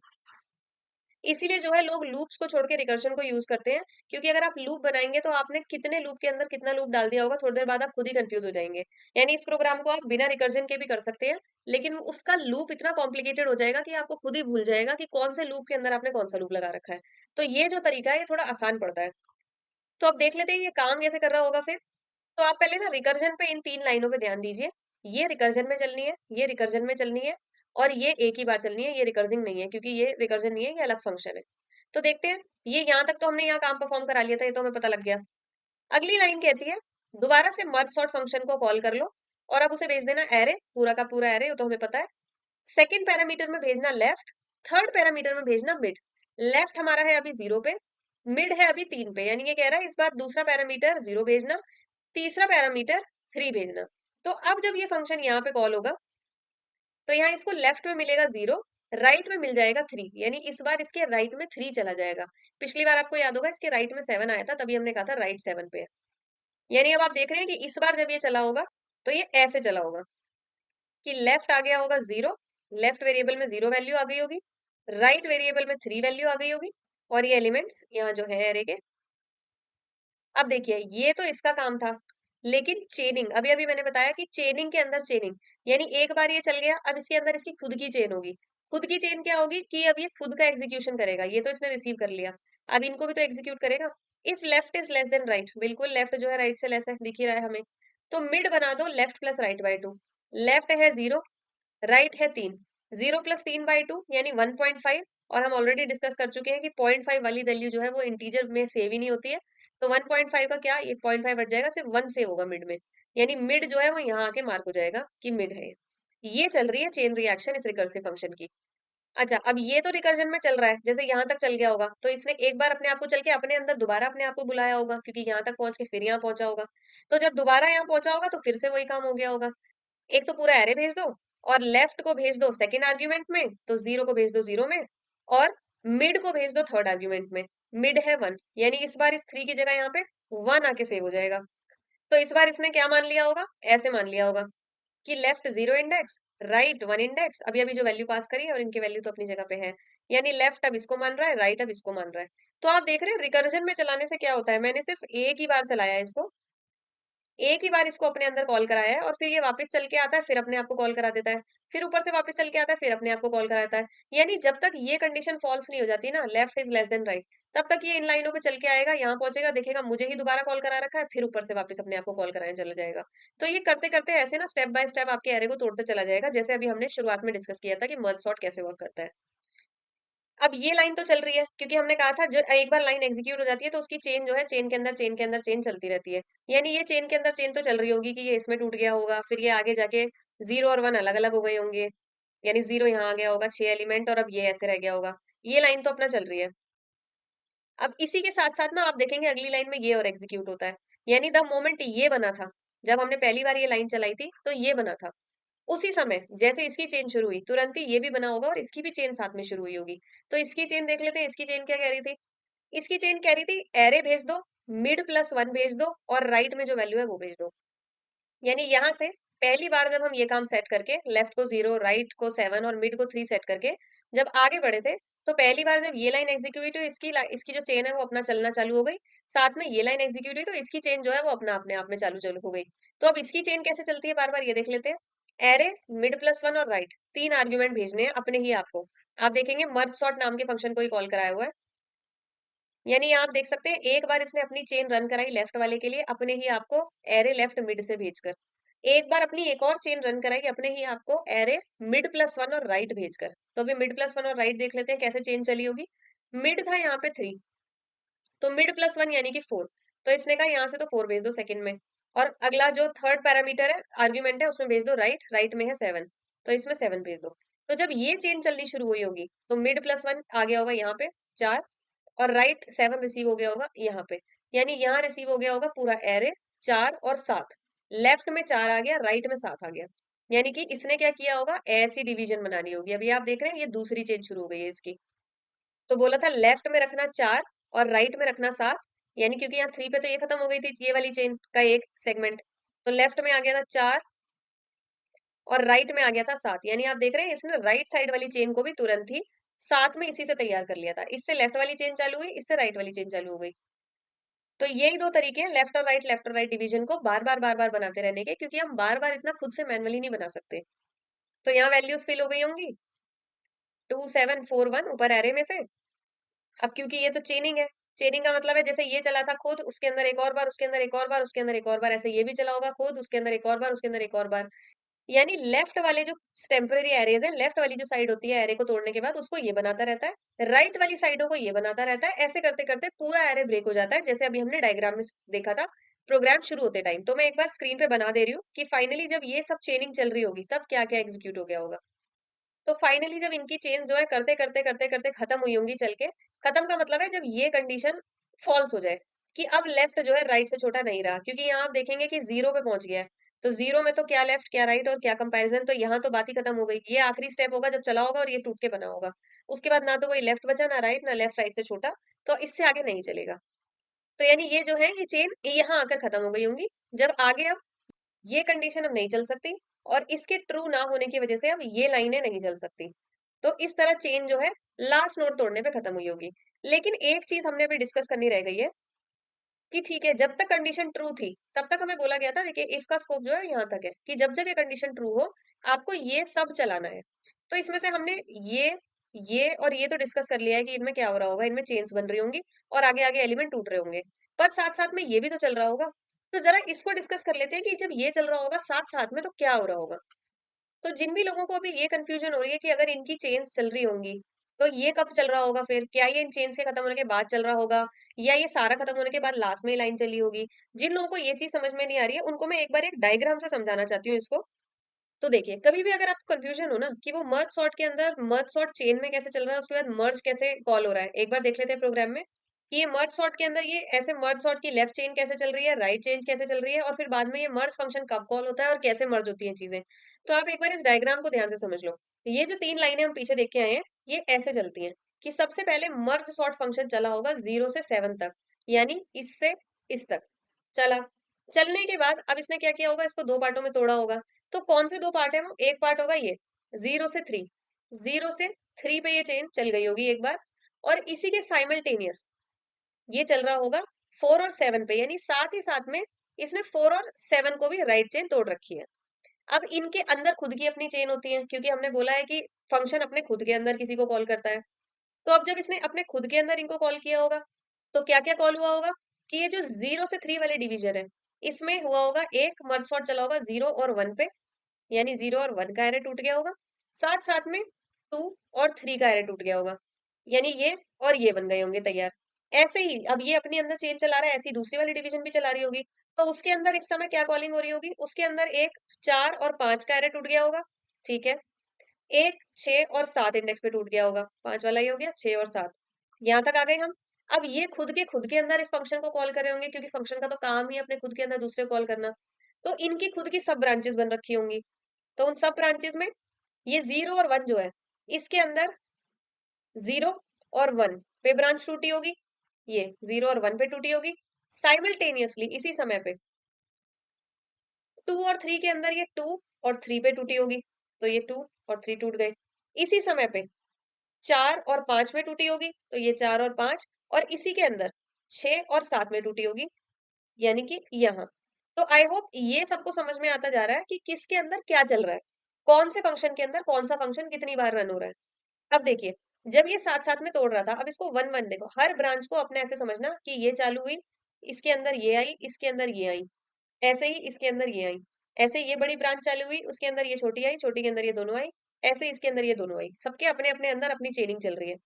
इसीलिए जो है लोग लूप्स को छोड़ के रिकर्शन को यूज करते हैं, क्योंकि अगर आप लूप बनाएंगे तो आपने कितने लूप के अंदर कितना लूप डाल दिया होगा, थोड़ी देर बाद आप खुद ही कंफ्यूज हो जाएंगे। यानी इस प्रोग्राम को आप बिना रिकर्जन के भी कर सकते हैं, लेकिन उसका लूप इतना कॉम्प्लिकेटेड हो जाएगा कि आपको खुद ही भूल जाएगा कि कौन से लूप के अंदर आपने कौन सा लूप लगा रखा है। तो ये जो तरीका है ये थोड़ा आसान पड़ता है। तो अब देख लेते हैं ये काम कैसे कर रहा होगा फिर। तो आप पहले ना रिकर्जन पे इन 3 लाइनों पे ध्यान दीजिए। ये रिकर्जन में चलनी है, ये रिकर्जन में चलनी है, और ये एक ही बार चलनी है, ये रिकर्जिंग नहीं है, क्योंकि ये रिकर्जन नहीं है, ये अलग फंक्शन है। तो देखते हैं, ये यहाँ तक तो हमने यहाँ काम परफॉर्म करा लिया था, ये तो हमें पता लग गया। अगली लाइन कहती है दोबारा से मर्ज सॉर्ट फंक्शन को कॉल कर लो और अब उसे भेज देना एरे, पूरा का पूरा एरे, वो तो हमें पता है। सेकंड पैरामीटर में भेजना लेफ्ट, थर्ड पैरामीटर में भेजना मिड। लेफ्ट हमारा है अभी 0 पे, मिड है अभी 3 पे, यानी ये कह रहा है इस बार दूसरा पैरामीटर 0 भेजना, तीसरा पैरामीटर 3 भेजना। तो अब जब ये फंक्शन यहाँ पे कॉल होगा तो यहाँ इसको लेफ्ट में मिलेगा 0, राइट में मिल जाएगा 3, यानी इस बार इसके राइट में 3 चला जाएगा। पिछली बार आपको याद होगा इसके राइट में 7 आया था, तभी हमने कहा था राइट 7 पे है। यानी अब आप देख रहे हैं कि इस बार जब ये चला होगा तो ये ऐसे चला होगा कि लेफ्ट आ गया होगा 0, लेफ्ट वेरिएबल में 0 वैल्यू आ गई होगी, राइट वेरिएबल में 3 वैल्यू आ गई होगी, और ये एलिमेंट्स यहाँ जो है एरे के। अब देखिए ये तो इसका काम था, लेकिन चेनिंग, अभी अभी मैंने बताया कि चेनिंग के अंदर चेनिंग, यानी एक बार ये चल गया, अब इसके अंदर इसकी खुद की चेन होगी। खुद की चेन क्या होगी कि अब ये खुद का एग्जीक्यूशन करेगा, ये तो इसने रिसीव कर लिया, अब इनको भी तो एग्जीक्यूट करेगा। If left is less then right, बिल्कुल लेफ्ट जो है राइट से लेस है, दिख ही रहा है हमें, तो मिड बना दो left plus right by 2। Left है 0, राइट है 3, 0 प्लस 3 बाई 2 यानी 1.5। और हम ऑलरेडी डिस्कस कर चुके हैं कि 0.5 वाली वैल्यू जो है वो इंटीजर में सेव ही नहीं होती है। तो 1.5 का क्या, ये 0.5 हट जाएगा, सिर्फ 1 सेव होगा मिड में, यानी मिड जो है वो यहाँ आके मार्क हो जाएगा कि मिड है। ये चल रही है चेन रिएक्शन इस रिकर्सिव फंक्शन की। अच्छा, अब ये तो रिकर्जन में चल रहा है, जैसे यहाँ तक चल गया होगा तो इसने एक बार अपने आप को चल के अपने अंदर दोबारा अपने आप को बुलाया होगा, क्योंकि यहाँ तक पहुंच के फिर यहाँ पहुंचा होगा। तो जब दोबारा यहाँ पहुंचा होगा तो फिर से वही काम हो गया होगा। एक तो पूरा एरे भेज दो, और लेफ्ट को भेज दो सेकेंड आर्ग्यूमेंट में, तो 0 को भेज दो 0 में, और मिड को भेज दो थर्ड आर्ग्यूमेंट में। मिड है 1, यानी इस बार इस 3 की जगह यहाँ पे 1 आके सेव हो जाएगा। तो इस बार इसने क्या मान लिया होगा, ऐसे मान लिया होगा कि लेफ्ट 0 इंडेक्स, राइट 1 इंडेक्स, अभी अभी जो वैल्यू पास करी है और इनकी वैल्यू तो अपनी जगह पे है, यानी लेफ्ट अब इसको मान रहा है, राइट अब इसको मान रहा है। तो आप देख रहे हैं रिकर्जन में चलाने से क्या होता है, मैंने सिर्फ एक ही बार चलाया है इसको, एक ही बार इसको अपने अंदर कॉल कराया है और फिर ये वापस चल के आता है, फिर अपने आप को कॉल करा देता है। फिर ऊपर से वापस चल के आता है, फिर अपने आप को कॉल कराता है। यानी जब तक ये कंडीशन फॉल्स नहीं हो जाती ना, left is less then right, तब तक ये इन लाइनों पे चल के आएगा, यहाँ पहुंचेगा, देखेगा मुझे ही दोबारा कॉल करा रखा है, फिर ऊपर से वापस अपने आप को कॉल कराने चला जाएगा। तो ये करते करते ऐसे ना स्टेप बाय स्टेप आपके एरे को तोड़ते चला जाएगा, जैसे अभी हमने शुरुआत में डिस्कस किया था कि मर्ज सॉर्ट कैसे वर्क करता है। अब ये लाइन तो चल रही है, क्योंकि हमने कहा था जो एक बार लाइन एग्जीक्यूट हो जाती है तो उसकी चेन जो है, चेन के अंदर चेन के अंदर चेन चलती रहती है। यानी ये चेन के अंदर चेन तो चल रही होगी कि ये इसमें टूट गया होगा, फिर ये आगे जाके 0 और 1 अलग अलग हो गए होंगे, यानी 0 यहाँ आ गया होगा, 6 एलिमेंट, और अब ये ऐसे रह गया होगा। ये लाइन तो अपना चल रही है। अब इसी के साथ साथ ना आप देखेंगे अगली लाइन में ये और एग्जीक्यूट होता है। यानी द मोमेंट ये बना था, जब हमने पहली बार ये लाइन चलाई थी तो ये बना था, उसी समय जैसे इसकी चेन शुरू हुई तुरंत ही ये भी बना होगा और इसकी भी चेन साथ में शुरू हुई होगी। तो इसकी चेन देख लेते हैं, इसकी चेन क्या कह रही थी। इसकी चेन कह रही थी एरे भेज दो, मिड+1 भेज दो, और राइट में जो वैल्यू है वो भेज दो। यानी यहाँ से पहली बार जब हम ये काम सेट करके लेफ्ट को 0, राइट को 7 और मिड को 3 सेट करके जब आगे बढ़े थे, तो पहली बार जब ये लाइन एग्जीक्यूट हुई, इसकी जो चेन है वो अपना चलना चालू हो गई। साथ में ये लाइन एग्जीक्यूट हुई तो इसकी चेन जो है वो अपना अपने आप में चालू चालू हो गई। तो अब इसकी चेन कैसे चलती है बार बार ये देख लेते हैं। एरे, मिड+1 और राइट, 3 आर्ग्यूमेंट भेजने हैं अपने ही आपको। आप देखेंगे मर्ज सॉर्ट नाम के फंक्शन को ही कॉल कराया हुआ है। यानी आप देख सकते हैं एक बार इसने अपनी चेन रन कराई लेफ्ट वाले के लिए अपने ही आपको एरे लेफ्ट मिड से भेजकर, एक बार अपनी एक और चेन रन कराई अपने ही आपको एरे मिड+1 और राइट भेजकर। तो अभी मिड+1 और राइट देख लेते हैं कैसे चेन चली होगी। मिड था यहाँ पे 3, तो मिड+1 यानी कि 4, तो इसने कहा यहाँ से तो 4 भेज दो सेकंड में, और अगला जो थर्ड पैरामीटर है आर्ग्यूमेंट है उसमें भेज दो राइट, राइट में है 7, तो इसमें 7 भेज दो। तो जब ये चेन चलनी शुरू हुई होगी तो मिड+1 आ गया होगा यहाँ पे 4, और राइट 7 रिसीव हो गया होगा यहाँ पे। यानी यहाँ रिसीव हो गया होगा पूरा एरे 4 और 7, लेफ्ट में 4 आ गया, राइट में 7 आ गया। यानी कि इसने क्या किया होगा, ऐसी डिवीजन बनानी होगी। अभी आप देख रहे हैं ये दूसरी चेन शुरू हो गई है इसकी। तो बोला था लेफ्ट में रखना 4 और राइट में रखना 7, यानी क्योंकि यहाँ 3 पे तो ये खत्म हो गई थी ये वाली चेन का एक सेगमेंट, तो लेफ्ट में आ गया था 4 और राइट में आ गया था 7। यानी आप देख रहे हैं इसने राइट साइड वाली चेन को भी तुरंत ही साथ में इसी से तैयार कर लिया था। इससे लेफ्ट वाली चेन चालू हुई, इससे राइट वाली चेन चालू हो गई। तो यही दो तरीके हैं लेफ्ट और राइट डिवीजन को बार बार बनाते रहने के, क्योंकि हम बार बार इतना खुद से मैनुअली नहीं बना सकते। तो यहाँ वैल्यूज फिल हो गई होंगी 2 7 4 1 ऊपर एरे में से। अब क्योंकि ये तो चेनिंग है, चेनिंग का मतलब है जैसे ये चला था खुद, उसके अंदर एक और बार, उसके अंदर एक और बार, उसके अंदर एक और बार, ऐसे ये भी चला होगा खुद, उसके अंदर एक और बार, उसके अंदर एक और बार। यानी लेफ्ट वाले जो टेम्पररी एरेज है, लेफ्ट वाली जो साइड होती है एरे को तोड़ने के बाद उसको ये बनाता रहता है, राइट वाली साइडों को ये बनाता रहता है। ऐसे करते करते पूरा एरे ब्रेक हो जाता है, जैसे अभी हमने डायग्राम में देखा था प्रोग्राम शुरू होते टाइम। तो मैं एक बार स्क्रीन पे बना दे रही हूँ कि फाइनली जब ये सब चेनिंग चल रही होगी तब क्या क्या एग्जीक्यूट हो गया होगा। तो फाइनली जब इनकी चेन जो है करते करते करते करते खत्म हुई होंगी चल के, खत्म का मतलब है जब ये कंडीशन फॉल्स हो जाए कि अब लेफ्ट जो है राइट से छोटा नहीं रहा, क्योंकि यहाँ आप देखेंगे कि 0 पे पहुंच गया है। तो 0 में तो क्या लेफ्ट क्या राइट और क्या कंपैरिजन, तो यहाँ तो बात ही खत्म हो गई। ये आखिरी स्टेप होगा जब चला होगा और ये टूट के बना होगा, उसके बाद ना तो कोई लेफ्ट बचा, ना राइट, ना लेफ्ट राइट से छोटा, तो इससे आगे नहीं चलेगा। तो यानी ये जो है ये चेन यहाँ आकर खत्म हो गई होंगी। जब आगे अब ये कंडीशन अब नहीं चल सकती, और इसके ट्रू ना होने की वजह से अब ये लाइनें नहीं चल सकती। तो इस तरह चेन जो है लास्ट नोड तोड़ने पे खत्म हुई होगी। लेकिन एक चीज हमने अभी डिस्कस करनी रह गई है कि ठीक है, जब तक कंडीशन ट्रू थी तब तक हमें बोला गया था, देखिए इफ का स्कोप जो है यहाँ तक है कि जब जब ये कंडीशन ट्रू हो आपको ये सब चलाना है। तो इसमें से हमने ये और ये तो डिस्कस कर लिया है कि इनमें क्या हो रहा होगा, इनमें चेन्स बन रही होंगी और आगे आगे एलिमेंट टूट रहे होंगे, पर साथ साथ में ये भी तो चल रहा होगा। तो जरा इसको डिस्कस कर लेते हैं कि जब ये चल रहा होगा साथ साथ में तो क्या हो रहा होगा। तो जिन भी लोगों को अभी ये कंफ्यूजन हो रही है कि अगर इनकी चेन्स चल रही होंगी तो ये कब चल रहा होगा, फिर क्या ये इन चेन्स के खत्म होने के बाद चल रहा होगा, या ये सारा खत्म होने के बाद लास्ट में लाइन चली होगी। जिन लोगों को ये चीज समझ में नहीं आ रही है उनको मैं एक बार एक डायग्राम से समझाना चाहती हूँ इसको। तो देखिए कभी भी अगर आपको कंफ्यूजन हो ना कि वो मर्ज सॉर्ट के अंदर मर्ज सॉर्ट चेन में कैसे चल रहा है, उसके बाद मर्ज कैसे कॉल हो रहा है, एक बार देख लेते हैं प्रोग्राम में कि ये मर्ज सॉर्ट के अंदर ये ऐसे मर्ज सॉर्ट की लेफ्ट चेन कैसे चल रही है, राइट चेन कैसे चल रही है, और फिर बाद में ये मर्ज फंक्शन कब कॉल होता है और कैसे मर्ज होती है चीजें। तो आप एक बार इस डायग्राम को ध्यान से समझ लो। ये जो 3 लाइनें हम पीछे देख के आए हैं ये ऐसे चलती हैं कि सबसे पहले मर्ज सॉर्ट फंक्शन चला होगा 0 से 7 तक, यानी इससे इस तक चला। चलने के बाद अब इसने क्या किया होगा, इसको दो पार्टों में तोड़ा होगा। तो कौन से दो पार्ट है वो, एक पार्ट होगा ये 0 से 3, 0 से 3 पे ये चेन चल गई होगी एक बार, और इसी के साइमल्टेनियस ये चल रहा होगा 4 और 7 पे, यानी साथ ही साथ में इसने 4 और 7 को भी राइट चेन तोड़ रखी है। अब इनके अंदर खुद की अपनी चेन होती है, क्योंकि हमने बोला है कि फंक्शन अपने खुद के अंदर किसी को कॉल करता है। तो अब जब इसने अपने खुद के अंदर इनको कॉल किया होगा, तो क्या-क्या कॉल हुआ होगा कि ये जो 0 से 3 वाले डिवीजन है, इसमें हुआ होगा एक मर्ज सॉर्ट चला होगा 0 और 1 पे, यानी 0 और 1 का एरे टूट गया होगा। साथ-साथ में 2 और 3 का एरे टूट गया होगा। यानी ये और ये बन गए होंगे तैयार। ऐसे ही अब ये अपने अंदर चेन चला रहा है, ऐसी ही दूसरी वाली डिवीजन भी चला रही होगी। तो उसके अंदर इस समय क्या कॉलिंग हो रही होगी? उसके अंदर एक 4 और 5 का एरे टूट गया होगा, ठीक है? एक 6 और 7 इंडेक्स पे टूट गया होगा। 5 वाला ये हो गया, 6 और 7। यहाँ तक आ गए हम। अब ये खुद के अंदर इस फंक्शन को कॉल कर रहे होंगे, क्योंकि फंक्शन का तो काम ही है अपने खुद के अंदर दूसरे को कॉल करना। तो इनकी खुद की सब ब्रांचेस बन रखी होंगी। तो उन सब ब्रांचेस में ये 0 और 1 जो है, इसके अंदर 0 और 1 पे ब्रांच टूटी होगी, ये 0 और 1 पे टूटी होगी। साइमल्टेनियसली इसी समय पे 2 और 3 के अंदर ये 2 और 3 पे टूटी होगी, तो ये 2 और 3 टूट गए। इसी समय पे 4 और 5 में टूटी होगी, तो ये 4 और 5, और इसी के अंदर 6 और 7 में टूटी होगी, यानी कि यहाँ। तो आई होप ये सबको समझ में आता जा रहा है कि किसके अंदर क्या चल रहा है, कौन से फंक्शन के अंदर कौन सा फंक्शन कितनी बार रन हो रहा है। अब देखिए, जब ये साथ साथ में तोड़ रहा था, अब इसको वन वन देखो, हर ब्रांच को अपने ऐसे समझना कि ये चालू हुई, इसके अंदर ये आई, इसके अंदर ये आई, ऐसे ही इसके अंदर ये आई, ऐसे ही ये बड़ी ब्रांच चालू हुई, उसके अंदर ये छोटी आई, छोटी के अंदर ये दोनों आई, ऐसे ही इसके अंदर ये दोनों आई, सबके अपने अपने अंदर अपनी चेनिंग चल रही है।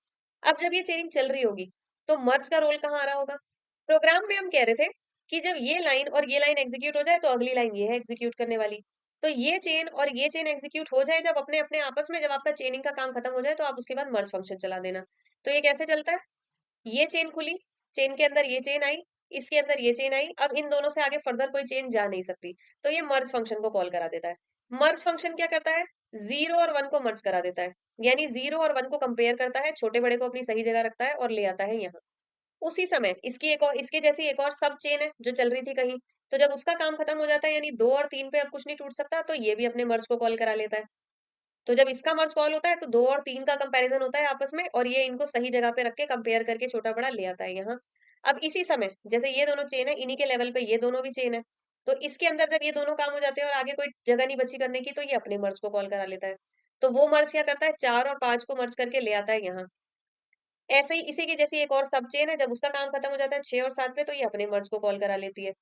अब जब ये चेनिंग चल रही होगी, तो मर्ज का रोल कहाँ आ रहा होगा? प्रोग्राम में हम कह रहे थे कि जब ये लाइन और ये लाइन एग्जीक्यूट हो जाए, तो अगली लाइन ये है एग्जीक्यूट करने वाली। तो ये चेन और ये चेन एग्जीक्यूट हो जाए जब अपने अपने आपस में, जब आपका चेनिंग का काम खत्म हो जाए, तो आप उसके बाद मर्ज फंक्शन चला देना। तो ये कैसे चलता है? ये चेन खुली, चेन के अंदर ये चेन आई, इसके अंदर ये चेन आई, अब इन दोनों से आगे फर्दर कोई चेन जा नहीं सकती, तो ये मर्ज फंक्शन को कॉल करा देता है। मर्ज फंक्शन क्या करता है? 0 और 1 को मर्ज करा देता है, यानी 0 और 1 को कंपेयर करता है, छोटे बड़े को अपनी सही जगह रखता है और ले आता है यहाँ। उसी समय इसकी एक और, इसके जैसी एक और सब चेन है जो चल रही थी कहीं, तो जब उसका काम खत्म हो जाता है, यानी 2 और 3 पे अब कुछ नहीं टूट सकता, तो ये भी अपने मर्ज को कॉल करा लेता है। तो जब इसका मर्ज कॉल होता है, तो 2 और 3 का कंपैरिजन होता है आपस में, और ये इनको सही जगह पे रख के कंपेयर करके छोटा-बड़ा ले आता है यहाँ। अब इसी समय जैसे ये दोनों चेन है, इन्हीं के लेवल पे ये दोनों भी चेन है। तो इसके अंदर जब ये दोनों काम हो जाते हैं और आगे कोई जगह नहीं बची करने की, तो ये अपने मर्ज को कॉल करा लेता है। तो वो मर्ज क्या करता है? 4 और 5 को मर्ज करके ले आता है यहाँ। ऐसे ही इसी की जैसी एक और सब चेन है, जब उसका काम खत्म हो जाता है 6 और 7 पे, तो ये अपने मर्ज को कॉल करा लेती है।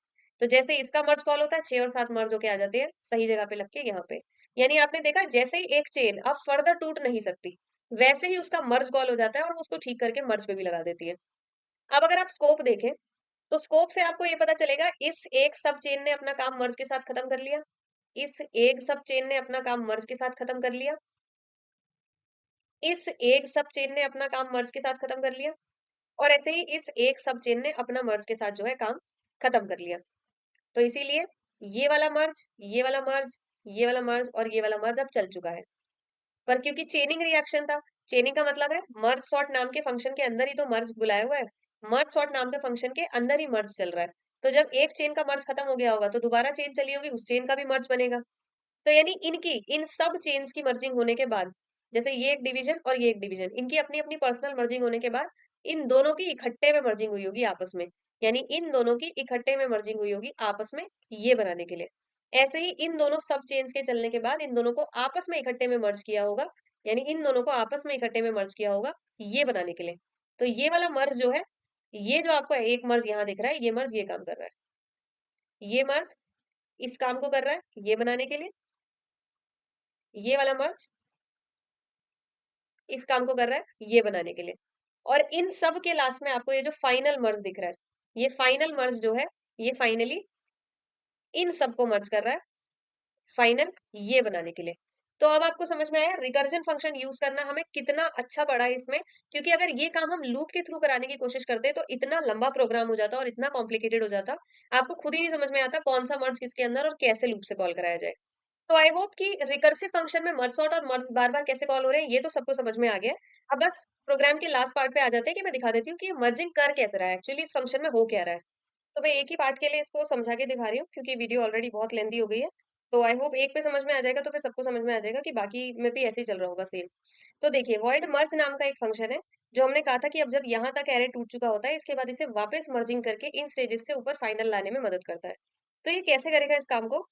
तो जैसे इसका मर्ज कॉल होता है, 6 और 7 मर्ज होके आ जाते हैं सही जगह पे लग के यहाँ पे। यानी आपने देखा, जैसे ही एक चेन अब फर्दर टूट नहीं सकती, वैसे ही उसका मर्ज कॉल हो जाता है और वो उसको ठीक करके मर्ज पे भी लगा देती है। अब अगर आप स्कोप देखें, तो स्कोप से आपको ये पता चलेगा, इस एक सब चेन ने अपना काम मर्ज के साथ खत्म कर लिया, इस एक सब चेन ने अपना काम मर्ज के साथ खत्म कर लिया, इस एक सब चेन ने अपना काम मर्ज के साथ खत्म कर लिया, और ऐसे ही इस एक सब चेन ने अपना मर्ज के साथ जो है काम खत्म कर लिया। तो इसीलिए ये वाला मर्ज, ये वाला मर्ज, ये वाला मर्ज और ये वाला मर्ज अब चल चुका है। पर क्योंकि चेनिंग रिएक्शन था, चेनिंग का मतलब है मर्ज सॉर्ट नाम के फंक्शन के अंदर ही तो मर्ज बुलाया हुआ है। मर्ज सॉर्ट नाम के फंक्शन के अंदर ही मर्ज चल रहा है। तो जब एक चेन का मर्ज खत्म हो गया होगा, तो दोबारा चेन चली होगी, उस चेन का भी मर्ज बनेगा। तो यानी इनकी, इन सब चेन्स की मर्जिंग होने के बाद, जैसे ये एक डिवीजन और ये एक डिवीजन, इनकी अपनी अपनी पर्सनल मर्जिंग होने के बाद, इन दोनों की इकट्ठे में मर्जिंग हुई होगी आपस में। यानी इन दोनों की इकट्ठे में मर्जिंग हुई होगी आपस में, ये बनाने के लिए। ऐसे ही इन दोनों सब चेन्स के चलने के बाद इन दोनों को आपस में इकट्ठे में मर्ज किया होगा, यानी इन दोनों को आपस में इकट्ठे में मर्ज किया होगा, ये बनाने के लिए। तो ये वाला मर्ज जो है, ये जो आपको एक मर्ज यहाँ दिख रहा है, ये मर्ज ये काम कर रहा है, ये मर्ज इस काम को कर रहा है, ये बनाने के लिए। ये वाला मर्ज इस काम को कर रहा है, ये बनाने के लिए। और इन सब के लास्ट में आपको ये जो फाइनल मर्ज दिख रहा है, ये फाइनल मर्ज जो है, ये फाइनली इन सबको मर्ज कर रहा है, फाइनल ये बनाने के लिए। तो अब आपको समझ में आया रिकर्जन फंक्शन यूज करना हमें कितना अच्छा पड़ा है इसमें, क्योंकि अगर ये काम हम लूप के थ्रू कराने की कोशिश करते तो इतना लंबा प्रोग्राम हो जाता और इतना कॉम्प्लिकेटेड हो जाता, आपको खुद ही नहीं समझ में आता कौन सा मर्ज किसके अंदर और कैसे लूप से कॉल कराया जाए। तो आई होप कि रिकर्सिव फंक्शन में मर्ज सॉर्ट और मर्ज बार बार कैसे कॉल हो रहे हैं, ये तो सबको समझ में आ गया है। अब बस प्रोग्राम के लास्ट पार्ट पे आ जाते हैं कि मैं दिखा देती हूँ कि मर्जिंग कर कैसे रहा है, एक्चुअली इस फंक्शन में हो क्या रहा है। तो मैं एक ही पार्ट के लिए इसको समझा के दिखा रही हूँ, क्योंकि वीडियो ऑलरेडी बहुत लेंदी हो गई है। तो आई होप एक पे समझ में आ जाएगा, तो फिर सबको समझ में आ जाएगा कि बाकी में भी ऐसे ही चल रहा होगा सेम। तो देखिए, वॉइड मर्ज नाम का एक फंक्शन है, जो हमने कहा था कि अब जब यहाँ तक एरे टूट चुका होता है, इसके बाद इसे वापस मर्जिंग करके इन स्टेजेस से ऊपर फाइनल लाने में मदद करता है। तो ये कैसे करेगा इस काम को?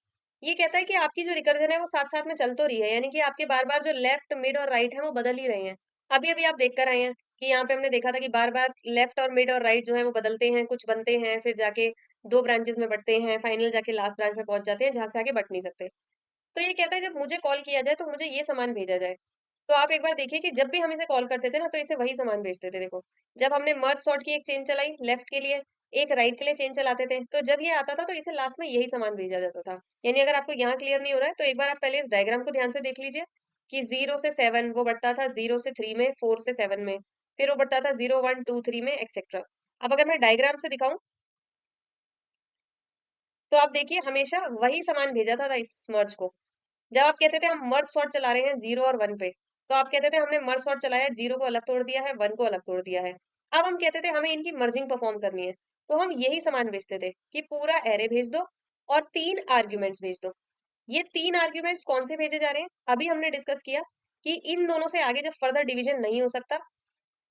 ये कहता है कि आपकी जो रिकर्जन है वो साथ-साथ में चल तो रही है, यानी कि आपके बार-बार जो लेफ्ट, मिड और राइट है वो बदल ही रहे हैं। अभी-अभी आप देख कर आए हैं कि यहाँ पे हमने देखा था कि बार-बार लेफ्ट और मिड और राइट जो है वो बदलते हैं, कुछ बनते हैं, फिर जाके 2 ब्रांचेज़ में बँटते हैं, फाइनल जाके लास्ट ब्रांच में पहुँच जाते हैं, जहाँ से आगे बँट नहीं सकते। तो ये कहता है जब मुझे कॉल किया जाए तो मुझे ये सामान भेजा जाए। तो आप एक बार देखिए कि जब भी हम इसे कॉल करते थे ना तो इसे वही सामान भेजते थे देखो। जब हमने मर्ज सॉर्ट की एक चेन चलाई लेफ्ट के लिए, एक राइट के लिए चेन चलाते थे, तो जब ये आता था तो इसे लास्ट में यही सामान भेजा जाता था। यानी अगर आपको यहाँ क्लियर नहीं हो रहा है तो एक बार आप पहले इस डायग्राम को ध्यान से देख लीजिए कि 0 से 7 वो बढ़ता था 0 से 3 में, 4 से 7 में, फिर वो बढ़ता था 0, 1, 2, 3 में एक्सेट्रा। अब अगर मैं डायग्राम से दिखाऊँ तो आप देखिए हमेशा वही सामान भेजा था इस मर्ज को। जब आप कहते थे हम मर्ज सॉर्ट चला रहे हैं 0 और 1 पे, तो आप कहते थे हमने मर्ज सॉर्ट चलाया 0 को अलग तोड़ दिया है, 1 को अलग तोड़ दिया है। अब हम कहते थे हमें इनकी मर्जिंग परफॉर्म करनी है, तो हम यही सामान भेजते थे कि पूरा एरे भेज दो और 3 आर्ग्यूमेंट्स भेज दो। ये 3 आर्ग्यूमेंट्स कौन से भेजे जा रहे हैं? अभी हमने डिस्कस किया कि इन दोनों से आगे जब फर्दर डिवीजन नहीं हो सकता,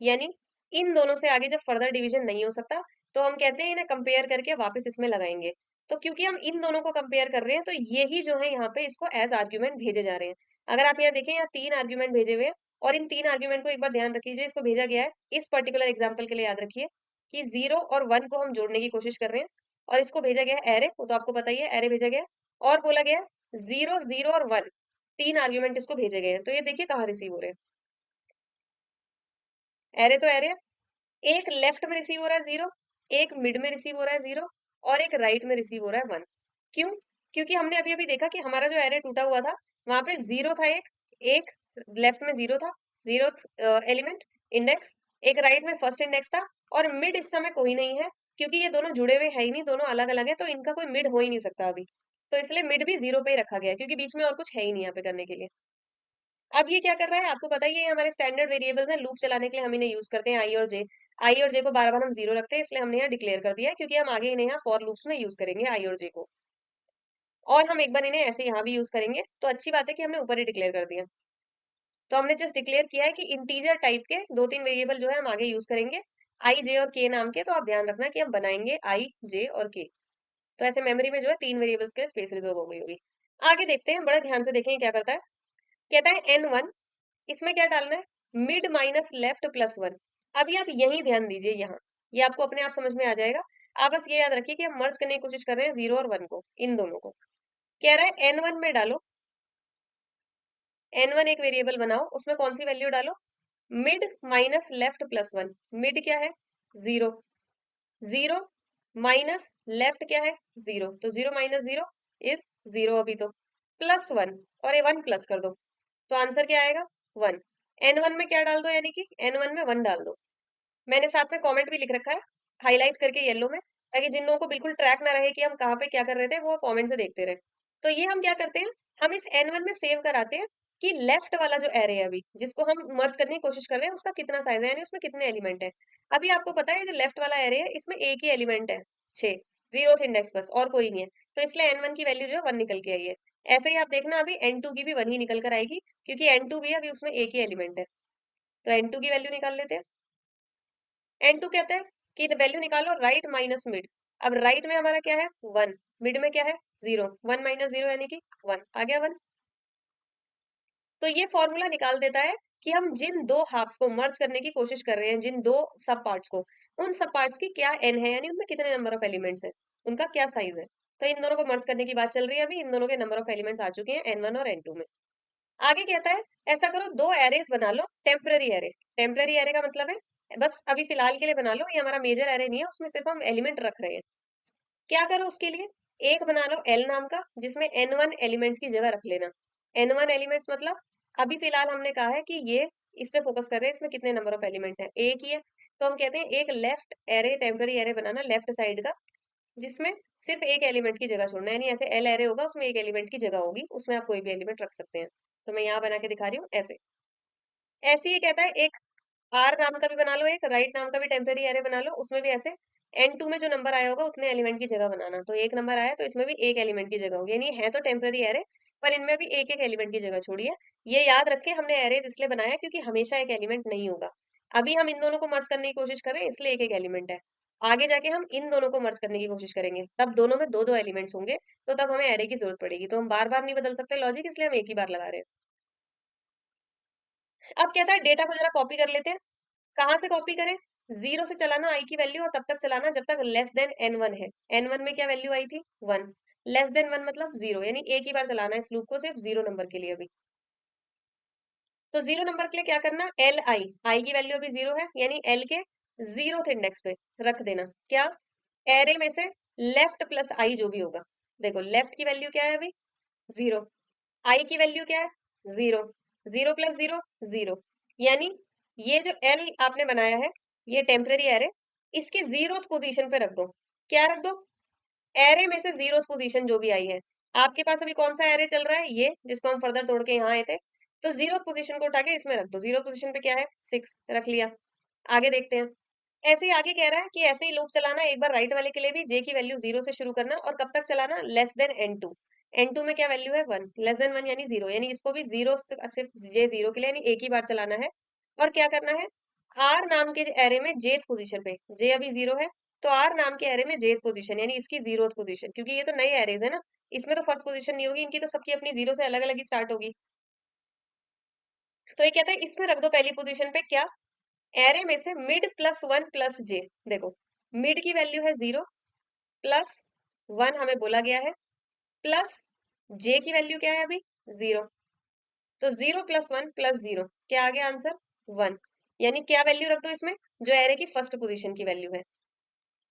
यानी इन दोनों से आगे जब फर्दर डिवीजन नहीं हो सकता, तो हम कहते हैं इन्हें कंपेयर करके वापस इसमें लगाएंगे। तो क्योंकि हम इन दोनों को कंपेयर कर रहे हैं, तो यही जो है यहाँ पे इसको एज आर्ग्यूमेंट भेजे जा रहे हैं। अगर आप यहाँ देखें, यहाँ 3 आर्ग्यूमेंट भेजे हुए हैं और इन 3 आर्ग्यूमेंट को एक बार ध्यान रख लीजिए, इसको भेजा गया है इस पर्टिकुलर एग्जाम्पल के लिए याद रखिए कि 0 और 1 को हम जोड़ने की कोशिश कर रहे हैं और इसको भेजा गया है एरे, वो तो आपको पता ही है एरे भेजा गया है, और बोला गया है 0, 0 और 1 3 आर्ग्यूमेंट इसको भेजे गए हैं। तो ये देखिए कहाँ रिसीव हो रहे हैं। एरे तो एरे है, एक लेफ्ट में रिसीव हो रहा है 0, एक मिड में रिसीव हो रहा है 0 और एक राइट में रिसीव हो रहा है 1। क्यों? क्योंकि हमने अभी-अभी देखा कि हमारा जो एरे टूटा हुआ था, वहाँ पे 0 था एक, एक लेफ्ट में 0 था, 0th एलिमेंट इंडेक्स, एक राइट में फर्स्ट इंडेक्स था और मिड इस समय कोई नहीं है क्योंकि ये दोनों जुड़े हुए है ही नहीं, दोनों अलग-अलग है, तो इनका कोई मिड हो ही नहीं सकता अभी। तो इसलिए मिड भी 0 पे ही रखा गया है क्योंकि बीच में और कुछ है ही नहीं यहाँ पे करने के लिए। अब ये क्या कर रहा है आपको पता ही है, ये हमारे स्टैंडर्ड वेरिएबल्स हैं, लूप चलाने के लिए हम इन्हें यूज करते हैं आई और जे। आई और जे को बार बार हम 0 रखते हैं, इसलिए हमने यहाँ डिक्लेयर कर दिया है क्योंकि हम आगे इन्हें यहाँ फॉर लूप्स में यूज करेंगे आई और जे को। और हम एक बार इन्हें ऐसे यहाँ भी यूज करेंगे, तो अच्छी बात है कि हमने ऊपर ही डिक्लेयर कर दिया। तो हमने जस्ट डिक्लेयर किया है कि इंटीजर टाइप के 2-3 वेरिएबल जो है हम आगे यूज करेंगे आई, जे और के नाम के। तो आप ध्यान रखना कि हम बनाएंगे आई, जे और के। तो ऐसे मेमोरी में जो है 3 वेरिएबल्स के स्पेस रिजर्व हो गई होगी। आगे देखते हैं, बड़े ध्यान से देखें क्या करता है। कहता है N1, इसमें क्या डालना है? Mid minus left plus 1। अभी आप यही ध्यान दीजिए यहाँ, ये आपको अपने आप समझ में आ जाएगा। आप बस ये याद रखिए कि हम मर्ज करने की कोशिश कर रहे हैं 0 और 1 को, इन दोनों को। कह रहा है N1 में डालो, N1 एक वेरिएबल बनाओ, उसमें कौन सी वैल्यू डालो? Mid minus left plus 1। Mid क्या है? 0। 0 माइनस लेफ्ट क्या है? 0। तो 0 माइनस 0 इज 0 अभी तो, प्लस 1 और ये 1 प्लस कर दो, तो आंसर क्या आएगा? 1। N1 में क्या डाल दो, यानी कि N1 में 1 डाल दो। मैंने साथ में कमेंट भी लिख रखा है हाईलाइट करके येलो में, ताकि जिन लोगों को बिल्कुल ट्रैक ना रहे कि हम कहाँ पे क्या कर रहे थे, वो कमेंट से देखते रहे। तो ये हम क्या करते हैं, हम इस N1 में सेव कराते हैं कि लेफ्ट वाला जो एरे है अभी, जिसको हम मर्ज करने की कोशिश कर रहे हैं, उसका कितना साइज है, यानी उसमें कितने एलिमेंट है। अभी आपको पता है जो लेफ्ट वाला एरे है इसमें एक ही एलिमेंट है, 6, 0th इंडेक्स बस, और कोई नहीं है। तो इसलिए N1 की वैल्यू जो है 1 निकल के आई है। ऐसे ही आप देखना अभी N2 की भी 1 ही निकल कर आएगी, क्योंकि N2 भी है, अभी उसमें एक ही एलिमेंट है। तो N2 की वैल्यू निकाल लेते हैं। N2 कहते हैं कि वैल्यू निकालो राइट माइनस मिड। अब राइट में हमारा क्या है? 1, मिड में क्या है? 0। 1 माइनस 0 यानी कि 1 आ गया 1। तो ये फॉर्मूला निकाल देता है कि हम जिन दो हाफ्स को मर्ज करने की कोशिश कर रहे हैं, जिन दो सब पार्ट्स को, उन सब पार्ट्स की क्या एन है, यानी उनमें कितने नंबर ऑफ एलिमेंट्स है, उनका क्या साइज है। तो इन दोनों को मर्ज करने की बात चल रही है, अभी इन दोनों के नंबर ऑफ एलिमेंट्स आ चुके हैं N1 और N2 में। आगे कहता है ऐसा करो, दो एरेज बना लो, टेम्पररी एरे। टेम्पररी एरे का मतलब है बस अभी फिलहाल के लिए बना लो, ये हमारा मेजर एरे नहीं है, उसमें सिर्फ हम एलिमेंट रख रहे हैं। क्या करो उसके लिए? एक बना लो एल नाम का, जिसमें N1 एलिमेंट्स की जगह रख लेना। N1 एलिमेंट्स मतलब अभी फिलहाल हमने कहा है कि ये इस पे फोकस कर रहे हैं, इसमें कितने नंबर ऑफ एलिमेंट है, एक ही है। तो हम कहते हैं एक लेफ्ट एरे, टेम्पररी एरे बनाना लेफ्ट साइड का, जिसमें सिर्फ एक एलिमेंट की जगह छोड़ना है, यानी ऐसे एल एरे होगा, उसमें एक एलिमेंट की जगह होगी, उसमें आप कोई भी एलिमेंट रख सकते हैं। तो मैं यहाँ बना के दिखा रही हूँ ऐसे। ऐसे ही कहता है एक आर नाम का भी बना लो, एक राइट नाम का भी टेम्पररी एरे बना लो, उसमें भी ऐसे N2 में जो नंबर आया होगा उतने एलिमेंट की जगह बनाना। तो एक नंबर आया तो इसमें भी एक एलिमेंट की जगह होगी, यानी है तो टेम्पररी एरे, पर इनमें भी एक एक एलिमेंट की जगह छोड़ी है। ये याद रखें, हमने एरेज इसलिए बनाया क्योंकि हमेशा एक एलिमेंट नहीं होगा। अभी हम इन दोनों को मर्ज करने की कोशिश कर रहे हैं, इसलिए एक एक एलिमेंट है। आगे जाके हम इन दोनों को मर्ज करने की कोशिश करेंगे, तब दोनों में दो दो एलिमेंट्स होंगे, तो तब हमें एरे की जरूरत पड़ेगी, तो हम बार बार नहीं बदल सकते लॉजिक, इसलिए हम एक ही बार लगा रहे हैं। अब कहता है डेटा को जरा कॉपी कर लेते हैं। कहाँ से कॉपी करें? जीरो से चलाना आई की वैल्यू, और तब तक चलाना जब तक लेस देन n1 है। n1 में क्या वैल्यू आई थी? 1। लेस देन 1 मतलब जीरो, यानी एक ही बार चलाना है इस लूप को, सिर्फ जीरो नंबर के लिए अभी। तो जीरो नंबर के लिए क्या करना? एल आई की वैल्यू अभी जीरो है, यानी एल के जीरो इंडेक्स पे रख देना क्या? एरे में से लेफ्ट प्लस आई जो भी होगा। देखो लेफ्ट की वैल्यू क्या है अभी? जीरो। आई की वैल्यू क्या है? Zero. Zero plus zero, zero. यानी ये जो एल आपने बनाया है, ये टेम्पररी एरे, इसकी जीरोथ पोजीशन पे रख दो। क्या रख दो? एरे में से जीरोथ पोजीशन जो भी आई है। आपके पास अभी कौन सा एरे चल रहा है? ये जिसको हम फर्दर तोड़ के यहाँ आए थे। तो जीरोथ पोजीशन को उठा के इसमें रख दो। जीरो पोजीशन पे क्या है? 6 रख लिया। आगे देखते हैं। ऐसे ही आगे कह रहा है कि ऐसे ही लूप चलाना, एक बार राइट वाले के लिए भी जे की वैल्यू जीरो से शुरू करना, और कब तक चलाना? Less than n2। n2 में क्या वैल्यू है? 1। लेस देन 1 यानी जीरो, यानी इसको भी जीरो, सिर्फ जे जीरो के लिए, यानी एक ही बार चलाना है। और क्या करना है? आर नाम के एरे में जेथ पोजीशन पे, जे अभी जीरो है, तो आर नाम के एरे में जेथ पोजीशन, यानी इसकी जीरोथ पोजीशन, क्योंकि ये तो नए एरेज है ना, इसमें तो फर्स्ट पोजीशन नहीं होगी, इनकी तो सबकी अपनी जीरो से अलग अलग ही स्टार्ट होगी। तो ये कहता है इसमें रख दो पहली पोजीशन पे क्या? एरे में से मिड प्लस वन प्लस जे। देखो मिड की वैल्यू है जीरो, प्लस वन हमें बोला गया है, प्लस जे की वैल्यू क्या है अभी? जीरो। तो zero plus one plus zero, क्या आ गया आंसर? 1। यानी क्या वैल्यू रख दो इसमें? जो एरे की फर्स्ट पोजीशन की वैल्यू है।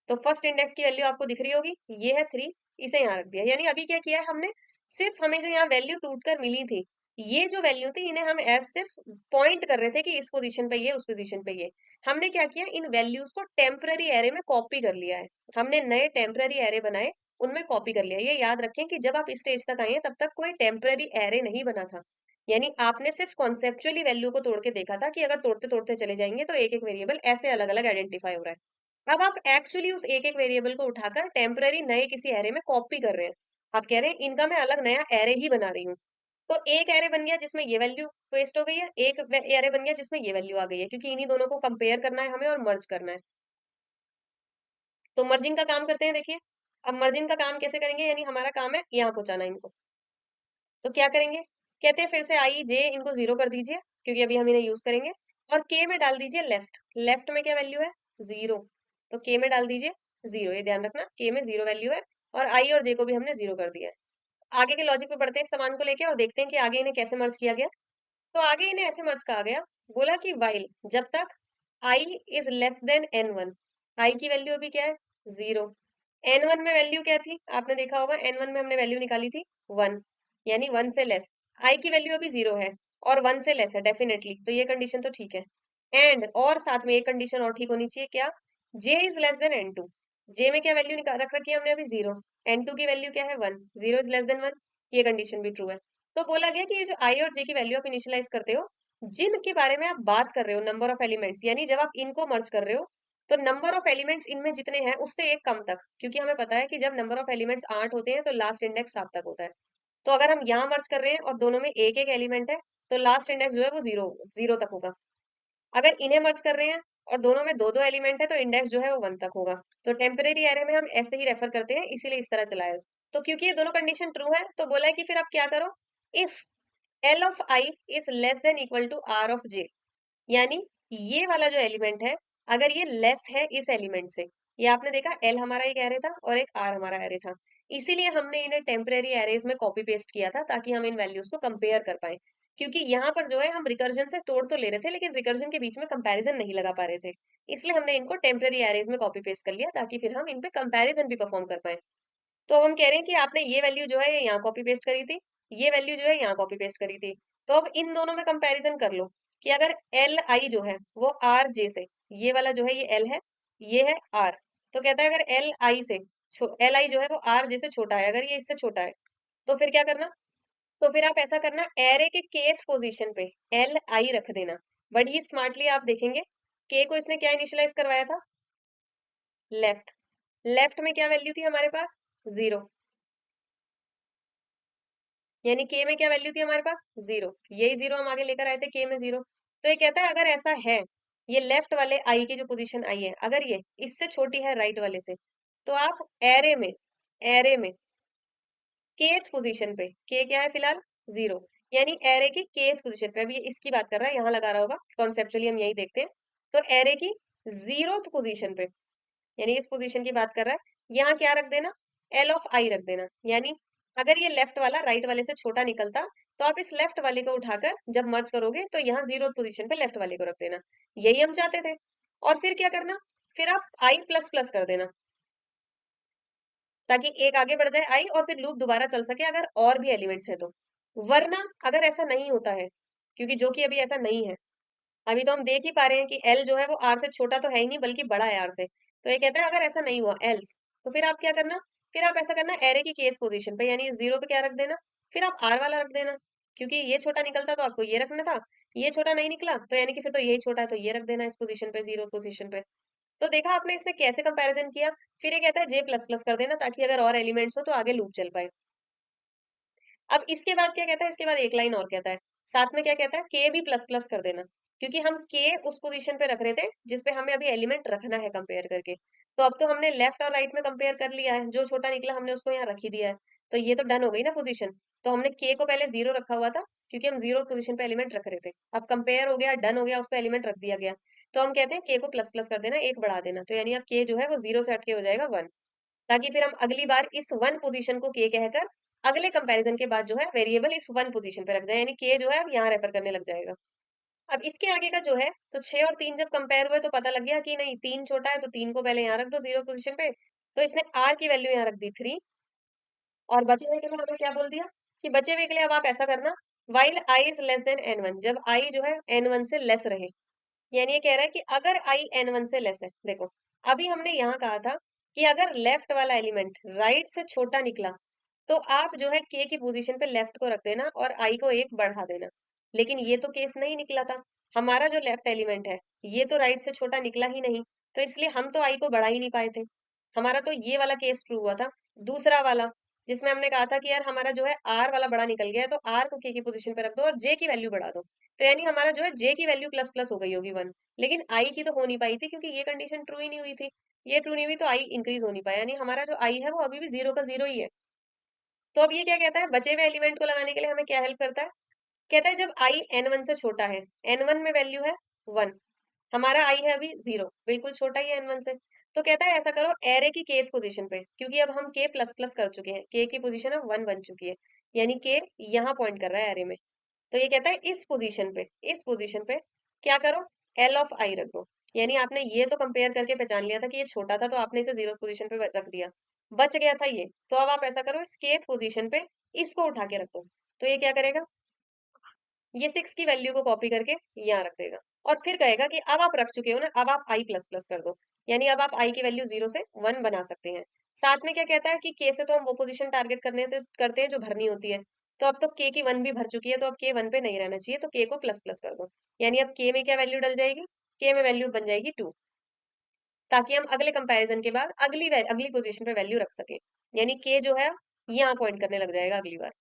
तो फर्स्ट इंडेक्स की वैल्यू आपको दिख रही होगी, ये है 3, इसे यहाँ रख दिया। यानी अभी क्या किया है हमने? सिर्फ हमें जो यहाँ वैल्यू टूट कर मिली थी, ये जो वैल्यू थी, इन्हें हम एज सिर्फ पॉइंट कर रहे थे कि इस पोजीशन पे ये, उस पोजीशन पे ये। हमने क्या किया? इन वैल्यूज को टेम्पररी एरे में कॉपी कर लिया है। हमने नए टेम्पररी एरे बनाए, उनमें कॉपी कर लिया। ये याद रखें कि जब आप इस स्टेज तक आए हैं, तब तक कोई टेम्पररी एरे नहीं बना था। यानी आपने सिर्फ कॉन्सेप्चुअली वैल्यू को तोड़ के देखा था कि अगर तोड़ते तोड़ते चले जाएंगे तो एक एक वेरिएबल ऐसे अलग अलग आइडेंटिफाई हो रहा है। अब आप एक्चुअली उस एक एक वेरिएबल को उठाकर टेम्पररी नए किसी एरे में कॉपी कर रहे हैं। आप कह रहे हैं इनका मैं अलग नया एरे ही बना रही हूँ। तो एक एरे बन गया जिसमें ये वैल्यू पेस्ट हो गई है, एक एरे बन गया जिसमें ये वैल्यू आ गई है, क्योंकि इन्हीं दोनों को कंपेयर करना है हमें और मर्ज करना है। तो मर्जिंग का काम करते हैं, देखिए। अब मर्जिंग का काम कैसे करेंगे? यानी हमारा काम है यहाँ पहुंचाना इनको। तो क्या करेंगे? कहते हैं फिर से आई जे इनको जीरो कर दीजिए, क्योंकि अभी हम इन्हें यूज करेंगे। और के में डाल दीजिए लेफ्ट। लेफ्ट में क्या वैल्यू है? जीरो। तो के में डाल दीजिए जीरो, ये ध्यान रखना, के में जीरो वैल्यू है। और आई और जे को भी हमने जीरो कर दिया है। आगे के लॉजिक पे बढ़ते हैं इस सामान को लेके, और देखते हैं कि आगे इन्हें कैसे मर्ज किया गया। तो आगे इन्हें ऐसे मर्ज कहा गया, बोला कि वाइल जब तक आई इज लेस देन n1। आई की वैल्यू अभी क्या है? जीरो। n1 में वैल्यू क्या थी? आपने देखा होगा n1 में हमने वैल्यू निकाली थी 1, यानी 1 से लेस। आई की वैल्यू अभी जीरो है और 1 से लेस है डेफिनेटली, तो ये कंडीशन तो ठीक है। एंड और साथ में एक कंडीशन और ठीक होनी चाहिए, क्या? जे इज लेस देन n2। जे में क्या वैल्यू निकाल रख रखी है हमने अभी? जीरो। n2 की वैल्यू क्या है? 1। जीरो इज लेस देन 1, ये कंडीशन भी ट्रू है। तो बोला गया कि ये जो आई और जे की वैल्यू आप इनिशियलाइज करते हो, जिनके बारे में आप बात कर रहे हो, नंबर ऑफ एलिमेंट्स, यानी जब आप इनको मर्ज कर रहे हो, तो नंबर ऑफ एलिमेंट्स इनमें जितने हैं उससे एक कम तक, क्योंकि हमें पता है कि जब नंबर ऑफ एलिमेंट्स 8 होते हैं तो लास्ट इंडेक्स 7 तक होता है। तो अगर हम यहाँ मर्ज कर रहे हैं और दोनों में एक एक एलिमेंट है, तो लास्ट इंडेक्स जो है वो जीरो जीरो तक होगा। अगर इन्हें मर्ज कर रहे हैं और दोनों में दो दो एलिमेंट है, तो इंडेक्स जो है वो 1 तक होगा। तो टेम्परेरी एरे में हम ऐसे ही रेफर करते हैं, इसीलिए इस तरह चलाया। तो क्योंकि ये दोनों कंडीशन ट्रू है, तो बोला है कि फिर आप क्या करो? If L of I is less than equal to R of J, यानी ये वाला जो एलिमेंट है, अगर ये लेस है इस एलिमेंट से, ये आपने देखा एल हमारा एक एरे था और एक आर हमारा एरे था, इसीलिए हमने इन्हें टेम्परेरी एरेज में कॉपी पेस्ट किया था, ताकि हम इन वैल्यूज को कंपेयर कर पाए। क्योंकि यहाँ पर जो है हम रिकर्जन से तोड़ तो ले रहे थे, लेकिन रिकर्जन के बीच में कंपैरिजन नहीं लगा पा रहे थे, इसलिए हमने इनको टेम्परेरी एरेज में कॉपी पेस्ट कर लिया, ताकि फिर हम इन पे कंपैरिजन भी परफॉर्म कर पाए। तो अब हम कह रहे हैं कि आपने ये वैल्यू जो है ये यहाँ कॉपी पेस्ट करी थी, ये वैल्यू जो है यहाँ कॉपी पेस्ट करी थी। तो अब इन दोनों में कंपैरिजन कर लो कि अगर एल आई जो है वो आर जे से, ये वाला जो है ये एल है, ये है आर, तो कहता है अगर एल आई से एल आई जो है वो आर जे से छोटा है, अगर ये इससे छोटा है, तो फिर क्या करना? तो फिर आप ऐसा करना, एरे के केथ पोजीशन पे एल आई रख देना। बड़ी स्मार्टली आप देखेंगे, के को इसने क्या इनिशियलाइज करवाया था? लेफ्ट। लेफ्ट में क्या वैल्यू थी हमारे पास? जीरो। यानी के में क्या वैल्यू थी हमारे पास? जीरो। यही जीरो हम आगे लेकर आए थे, के में जीरो। तो ये कहता है अगर ऐसा है, ये लेफ्ट वाले आई की जो पोजीशन आई है, अगर ये इससे छोटी है राइट वाले से, तो आप एरे में केथ पोजीशन पे, के क्या है फिलहाल, 0, यानी एरे की केथ पोजीशन पे, अभी ये इसकी बात कर रहा है, यहाँ लगा रहा होगा, कॉन्सेप्चुअली हम यही देखते हैं। तो एरे की 0th पोजीशन पे, यानी इस पोजीशन की बात कर रहा है, यहाँ क्या रख देना, एल ऑफ आई रख देना, यानी अगर ये लेफ्ट वाला राइट वाले से छोटा निकलता, तो आप इस लेफ्ट वाले को उठाकर जब मर्ज करोगे तो यहाँ 0th पोजीशन पे लेफ्ट वाले को रख देना। यही हम चाहते थे। और फिर क्या करना, फिर आप आई प्लस प्लस कर देना, ताकि एक आगे बढ़ जाए आई, और फिर लूप दोबारा चल सके अगर और भी एलिमेंट्स है तो। वरना अगर ऐसा नहीं होता है, क्योंकि जो कि अभी ऐसा नहीं है, अभी तो हम देख ही पा रहे हैं कि एल जो है वो आर से छोटा तो है ही नहीं, बल्कि बड़ा है आर से। तो ये कहता है अगर ऐसा नहीं हुआ एल्स, तो फिर आप क्या करना, फिर आप ऐसा करना एरे की केथ पोजीशन पे, यानी 0 पे क्या रख देना, फिर आप आर वाला रख देना, क्योंकि ये छोटा निकलता तो आपको ये रखना था, ये छोटा नहीं निकला तो यानी कि फिर तो यही छोटा है, तो ये रख देना इस पोजीशन पे, 0 पोजीशन पे। तो देखा आपने इसने कैसे कंपैरिजन किया। फिर ये कहता है जे प्लस प्लस कर देना, ताकि अगर और एलिमेंट्स हो तो आगे लूप चल पाए। अब इसके बाद क्या कहता है, इसके बाद एक लाइन और कहता है, साथ में क्या कहता है, के भी प्लस प्लस कर देना, क्योंकि हम के उस पोजीशन पे रख रहे थे जिसपे हमें अभी एलिमेंट रखना है कंपेयर करके। तो अब तो हमने लेफ्ट और राइट में कंपेयर कर लिया है, जो छोटा निकला हमने उसको यहाँ रख ही दिया है। तो ये तो डन हो गई ना पोजीशन। तो हमने के को पहले 0 रखा हुआ था, क्योंकि हम 0 पोजीशन पे एलिमेंट रख रहे थे। अब कंपेयर हो गया, डन हो गया, उस पर एलिमेंट रख दिया गया। तो हम कहते हैं के को प्लस प्लस कर देना, एक बढ़ा देना, तो यानी अब के जो है वो 0 से हटके हो जाएगा 1, ताकि फिर हम अगली बार इस 1 पोजीशन को के कहकर अगले कंपैरिजन के बाद जो है वेरिएबल इस 1 पोजीशन पे रख जाए, यानी के जो है अब यहाँ रेफर करने लग जाएगा। अब इसके आगे का जो है, तो 6 और 3 जब कंपेयर हुए तो पता लग गया कि नहीं 3 छोटा है, तो 3 को पहले यहाँ रख दो 0 पोजीशन पे। तो इसने आर की वैल्यू यहाँ रख दी 3, और बचे हुए के लिए हमें क्या बोल दिया, कि बचे हुए के लिए अब आप ऐसा करना, while I is less then n1, जब आई जो है n1 से लेस रहे, यानी ये कह रहा है कि अगर आई n1 से लेस है, देखो अभी हमने यहाँ कहा था कि अगर लेफ्ट वाला एलिमेंट राइट से छोटा निकला, तो आप जो है के की पोजीशन पे लेफ्ट को रख देना और आई को एक बढ़ा देना। लेकिन ये तो केस नहीं निकला था, हमारा जो लेफ्ट एलिमेंट है ये तो राइट से छोटा निकला ही नहीं, तो इसलिए हम तो आई को बढ़ा ही नहीं पाए थे। हमारा तो ये वाला केस ट्रू हुआ था। दूसरा वाला, जिसमें हमने कहा था कि यार हमारा जो है आर वाला बड़ा निकल गया है, तो आर को के की पोजीशन पे रख दो और जे की वैल्यू बढ़ा दो, तो यानी हमारा जो है जे की वैल्यू प्लस प्लस हो गई होगी 1। लेकिन आई की तो हो नहीं पाई थी, क्योंकि ये कंडीशन ट्रू ही नहीं हुई थी। ये ट्रू नहीं हुई तो आई इंक्रीज हो नहीं पाया, यानी हमारा जो आई है वो अभी भी 0 का 0 ही है। तो अब ये क्या कहता है, बचे हुए एलिमेंट को लगाने के लिए हमें क्या हेल्प करता है, कहता है जब आई n1 से छोटा है, n1 में वैल्यू है 1, हमारा आई है अभी 0, बिल्कुल छोटा ही है n1 से। तो कहता है ऐसा करो एरे की केथ पोजीशन पे, क्योंकि अब हम के प्लस प्लस कर चुके हैं, के की पोजीशन अब 1 बन चुकी है, यानी के यहाँ पॉइंट कर रहा है एरे में। तो ये कहता है इस पोजीशन पे क्या करो, एल ऑफ आई रख दो, यानी आपने ये तो कंपेयर करके पहचान लिया था कि ये छोटा था, तो आपने इसे 0 पोजीशन पे रख दिया, बच गया था ये। तो अब आप ऐसा करो, इस केथ पोजीशन पे इसको उठा के रख दो, तो ये क्या करेगा, ये 6 की वैल्यू को कॉपी करके यहाँ रख देगा, और फिर कहेगा कि अब आप रख चुके हो ना, अब आप आई प्लस प्लस कर दो, यानी अब आप आई की वैल्यू 0 से 1 बना सकते हैं। साथ में क्या कहता है कि के से तो हम वो पोजीशन टारगेट करते हैं जो भरनी होती है, तो अब तो के की 1 भी भर चुकी है, तो अब के 1 पे नहीं रहना चाहिए, तो के को प्लस प्लस कर दो, यानी अब के में क्या वैल्यू डल जाएगी, के में वैल्यू बन जाएगी 2, ताकि हम अगले कंपैरिजन के बाद अगली पोजीशन पे वैल्यू रख सके, यानी के जो है यहाँ पॉइंट करने लग जाएगा अगली बार,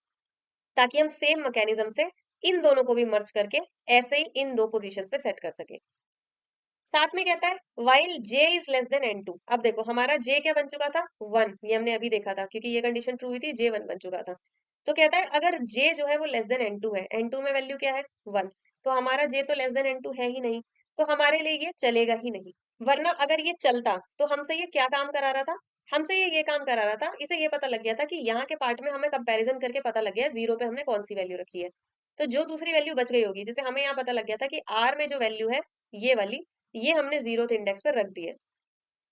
ताकि हम सेम मैकेनिज्म से इन दोनों को भी मर्ज करके ऐसे ही इन दो पोजीशंस पे सेट कर सके। साथ में कहता है while j is less then n2, अब देखो हमारा j क्या बन चुका था 1, ये हमने अभी देखा था, क्योंकि ये कंडीशन ट्रू हुई थी, j 1 बन चुका था। तो कहता है अगर j जो है वो लेस देन n2 है, n2 में वैल्यू क्या है 1, तो हमारा j तो लेस देन n2 है ही नहीं, तो हमारे लिए ये चलेगा ही नहीं। वरना अगर ये चलता तो हमसे ये क्या काम करा रहा था, हमसे ये काम करा रहा था, इसे ये पता लग गया था कि यहाँ के पार्ट में हमें कंपैरिजन करके पता लग गया 0 पे हमने कौन सी वैल्यू रखी है। तो जो दूसरी वैल्यू बच गई होगी, जैसे हमें यहाँ पता लग गया था कि r में जो वैल्यू है ये वाली, ये हमने 0th इंडेक्स पर रख दी है,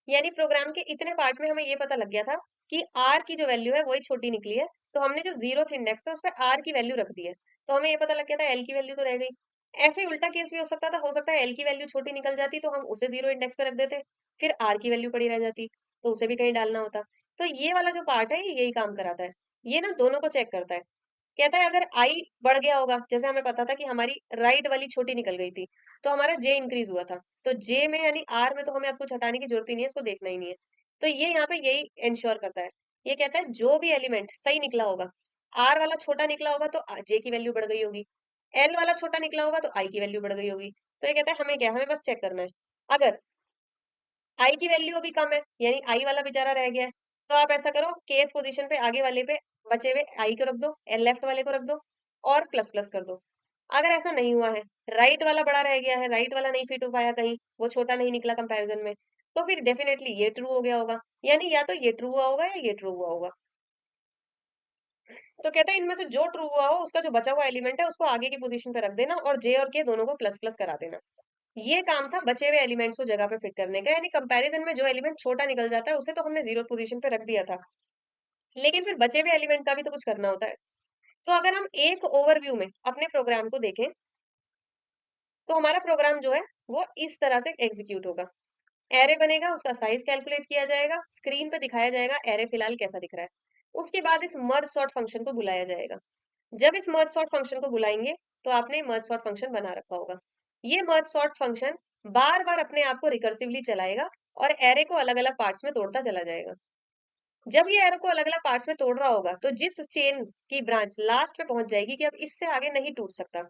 यानी प्रोग्राम के इतने पार्ट में हमें ये पता लग गया था कि r की जो वैल्यू है वही छोटी निकली है, तो हमने जो 0th इंडेक्स पे उस पर r की वैल्यू रख दी है, तो हमें ये पता लग गया था l की वैल्यू तो रह गई। ऐसे ही उल्टा केस भी हो सकता था, हो सकता है l की वैल्यू छोटी निकल जाती तो हम उसे 0 इंडेक्स पे रख देते, फिर r की वैल्यू पड़ी रह जाती, तो उसे भी कहीं डालना होता। तो ये वाला जो पार्ट है ये यही काम कराता है, ये ना दोनों को चेक करता है। कहता है अगर आई बढ़ गया होगा, जैसे हमें पता था कि हमारी राइट वाली छोटी निकल गई थी, तो हमारा जे इंक्रीज हुआ था, तो जे में यानी आर में तो हमें अब कुछ हटाने की जरूरत ही नहीं है, इसको देखना ही नहीं है। तो ये यहाँ पे यही इंश्योर करता है, ये कहता है जो भी एलिमेंट सही निकला होगा, आर वाला छोटा निकला होगा तो जे की वैल्यू बढ़ गई होगी, एल वाला छोटा निकला होगा तो आई की वैल्यू बढ़ गई होगी। तो ये कहता है हमें क्या, हमें बस चेक करना है। अगर आई की वैल्यू अभी कम है, यानी आई वाला बेचारा रह गया है, तो आप ऐसा करो, केथ पोजीशन पे आगे वाले पे बचे हुए आई को रख दो, लेफ्ट वाले को रख दो और प्लस प्लस कर दो। अगर ऐसा नहीं हुआ है, राइट वाला बड़ा रह गया है, राइट वाला नहीं फिट हो पाया, कहीं वो छोटा नहीं निकला कंपैरिजन में, तो फिर डेफिनेटली ये ट्रू हो गया होगा, यानी या तो ये ट्रू हुआ होगा या ये ट्रू हुआ होगा। तो कहता है इनमें से जो ट्रू हुआ हो उसका जो बचा हुआ एलिमेंट है उसको आगे की पोजीशन पे रख देना और जे और के दोनों को प्लस प्लस करा देना। ये काम था बचे हुए एलिमेंट्स को जगह पे फिट करने का, यानी कंपैरिजन में जो एलिमेंट छोटा निकल जाता है उसे तो हमने जीरो पोजीशन पे रख दिया था, लेकिन फिर बचे हुए एलिमेंट का भी तो कुछ करना होता है। तो अगर हम एक ओवरव्यू में अपने प्रोग्राम को देखें, तो हमारा प्रोग्राम जो है वो इस तरह से एग्जीक्यूट होगा। एरे बनेगा, उसका साइज कैलकुलेट किया जाएगा, स्क्रीन पे दिखाया जाएगा एरे फिलहाल कैसा दिख रहा है। उसके बाद इस मर्ज सॉर्ट फंक्शन को बुलाया जाएगा। जब इस मर्ज सॉर्ट फंक्शन को बुलाएंगे तो आपने मर्ज सॉर्ट फंक्शन बना रखा होगा। ये मर्ज सॉर्ट फंक्शन बार बार अपने आप को रिकर्सिवली चलाएगा और एरे को अलग अलग पार्ट्स में तोड़ता चला जाएगा। जब ये एरो को अलग अलग पार्ट्स में तोड़ रहा होगा तो जिस चेन की ब्रांच लास्ट पे पहुंच जाएगी कि अब इससे आगे नहीं टूट सकता,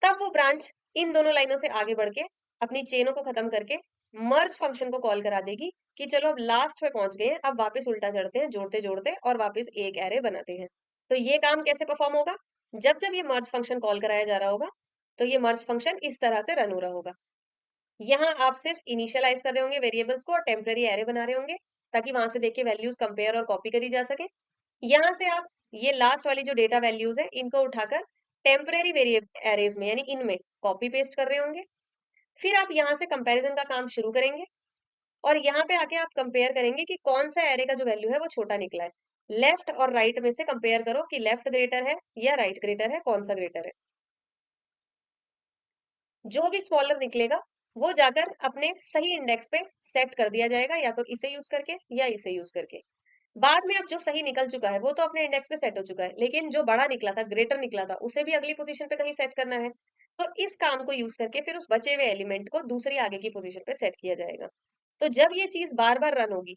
तब वो ब्रांच इन दोनों लाइनों से आगे बढ़ के अपनी चेनों को खत्म करके मर्ज फंक्शन को कॉल करा देगी कि चलो अब लास्ट पे पहुंच गए हैं, अब वापस उल्टा चढ़ते हैं, जोड़ते जोड़ते और वापस एक एरे बनाते हैं। तो ये काम कैसे परफॉर्म होगा? जब जब ये मर्ज फंक्शन कॉल कराया जा रहा होगा तो ये मर्ज फंक्शन इस तरह से रन हो रहा होगा। यहाँ आप सिर्फ इनिशियलाइज कर रहे होंगे वेरिएबल्स को और टेम्पररी एरे बना रहे होंगे, ताकि वहां से देख के वैल्यूज कंपेयर और कॉपी करी जा सके। यहाँ से आप ये लास्ट वाली जो डेटा वैल्यूज है इनको उठाकर टेम्पररी वेरिएबल एरेज में यानी इनमें कॉपी पेस्ट कर रहे होंगे। फिर आप यहाँ से कंपैरिजन का काम शुरू करेंगे और यहाँ पे आके आप कंपेयर करेंगे कि कौन सा एरे का जो वैल्यू है वो छोटा निकला है। लेफ्ट और राइट में से कंपेयर करो कि लेफ्ट ग्रेटर है या राइट ग्रेटर है, कौन सा ग्रेटर है। जो भी स्मॉलर निकलेगा वो जाकर अपने सही इंडेक्स पे सेट कर दिया जाएगा, या तो इसे यूज करके या इसे यूज करके। बाद में अब जो सही निकल चुका है वो तो अपने इंडेक्स पे सेट हो चुका है, लेकिन जो बड़ा निकला था, ग्रेटर निकला था, उसे भी अगली पोजीशन पे कहीं सेट करना है। तो इस काम को यूज करके फिर उस बचे हुए एलिमेंट को दूसरी आगे की पोजीशन पे सेट किया जाएगा। तो जब ये चीज बार बार रन होगी,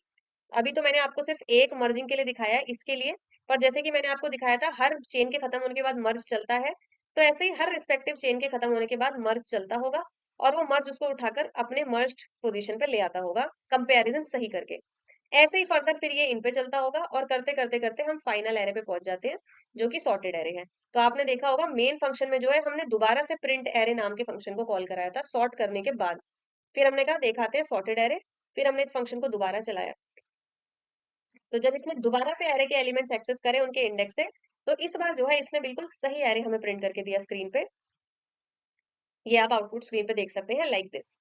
अभी तो मैंने आपको सिर्फ एक मर्जिंग के लिए दिखाया है इसके लिए, पर जैसे कि मैंने आपको दिखाया था हर चेन के खत्म होने के बाद मर्ज चलता है, तो ऐसे ही हर रिस्पेक्टिव चेन के खत्म होने के बाद मर्ज चलता होगा और वो मर्ज उसको उठाकर अपने मर्ज पोजीशन पे ले आता होगा कंपैरिजन सही करके। ऐसे ही फर्दर फिर ये इन पे चलता होगा और करते करते करते हम फाइनल एरे पे पहुंच जाते हैं, जो कि सॉर्टेड एरे है। तो आपने देखा होगा मेन फंक्शन में जो है हमने दोबारा से प्रिंट एरे नाम के फंक्शन को कॉल कराया था सॉर्ट करने के बाद। फिर हमने कहा दिखाते हैं सॉर्टेड एरे, फिर हमने इस फंक्शन को दोबारा चलाया। तो जब इसने दोबारा से एरे के एलिमेंट्स एक्सेस करे उनके इंडेक्स से, तो इस बार जो है इसने बिल्कुल सही एरे हमें प्रिंट करके दिया स्क्रीन पे। ये आप आउटपुट स्क्रीन पे देख सकते हैं लाइक दिस।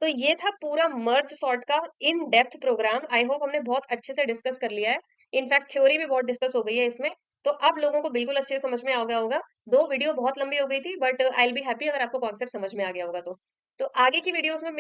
तो ये था पूरा मर्ज सॉर्ट का in depth program. I hope हमने बहुत अच्छे से डिस्कस कर लिया है। इनफैक्ट थ्योरी भी बहुत डिस्कस हो गई है इसमें। तो अब लोगों को बिल्कुल अच्छे से समझ में आ गया होगा। दो वीडियो बहुत लंबी हो गई थी, but I will be happy अगर आपको कॉन्सेप्ट समझ में आ गया होगा तो आगे की वीडियोस में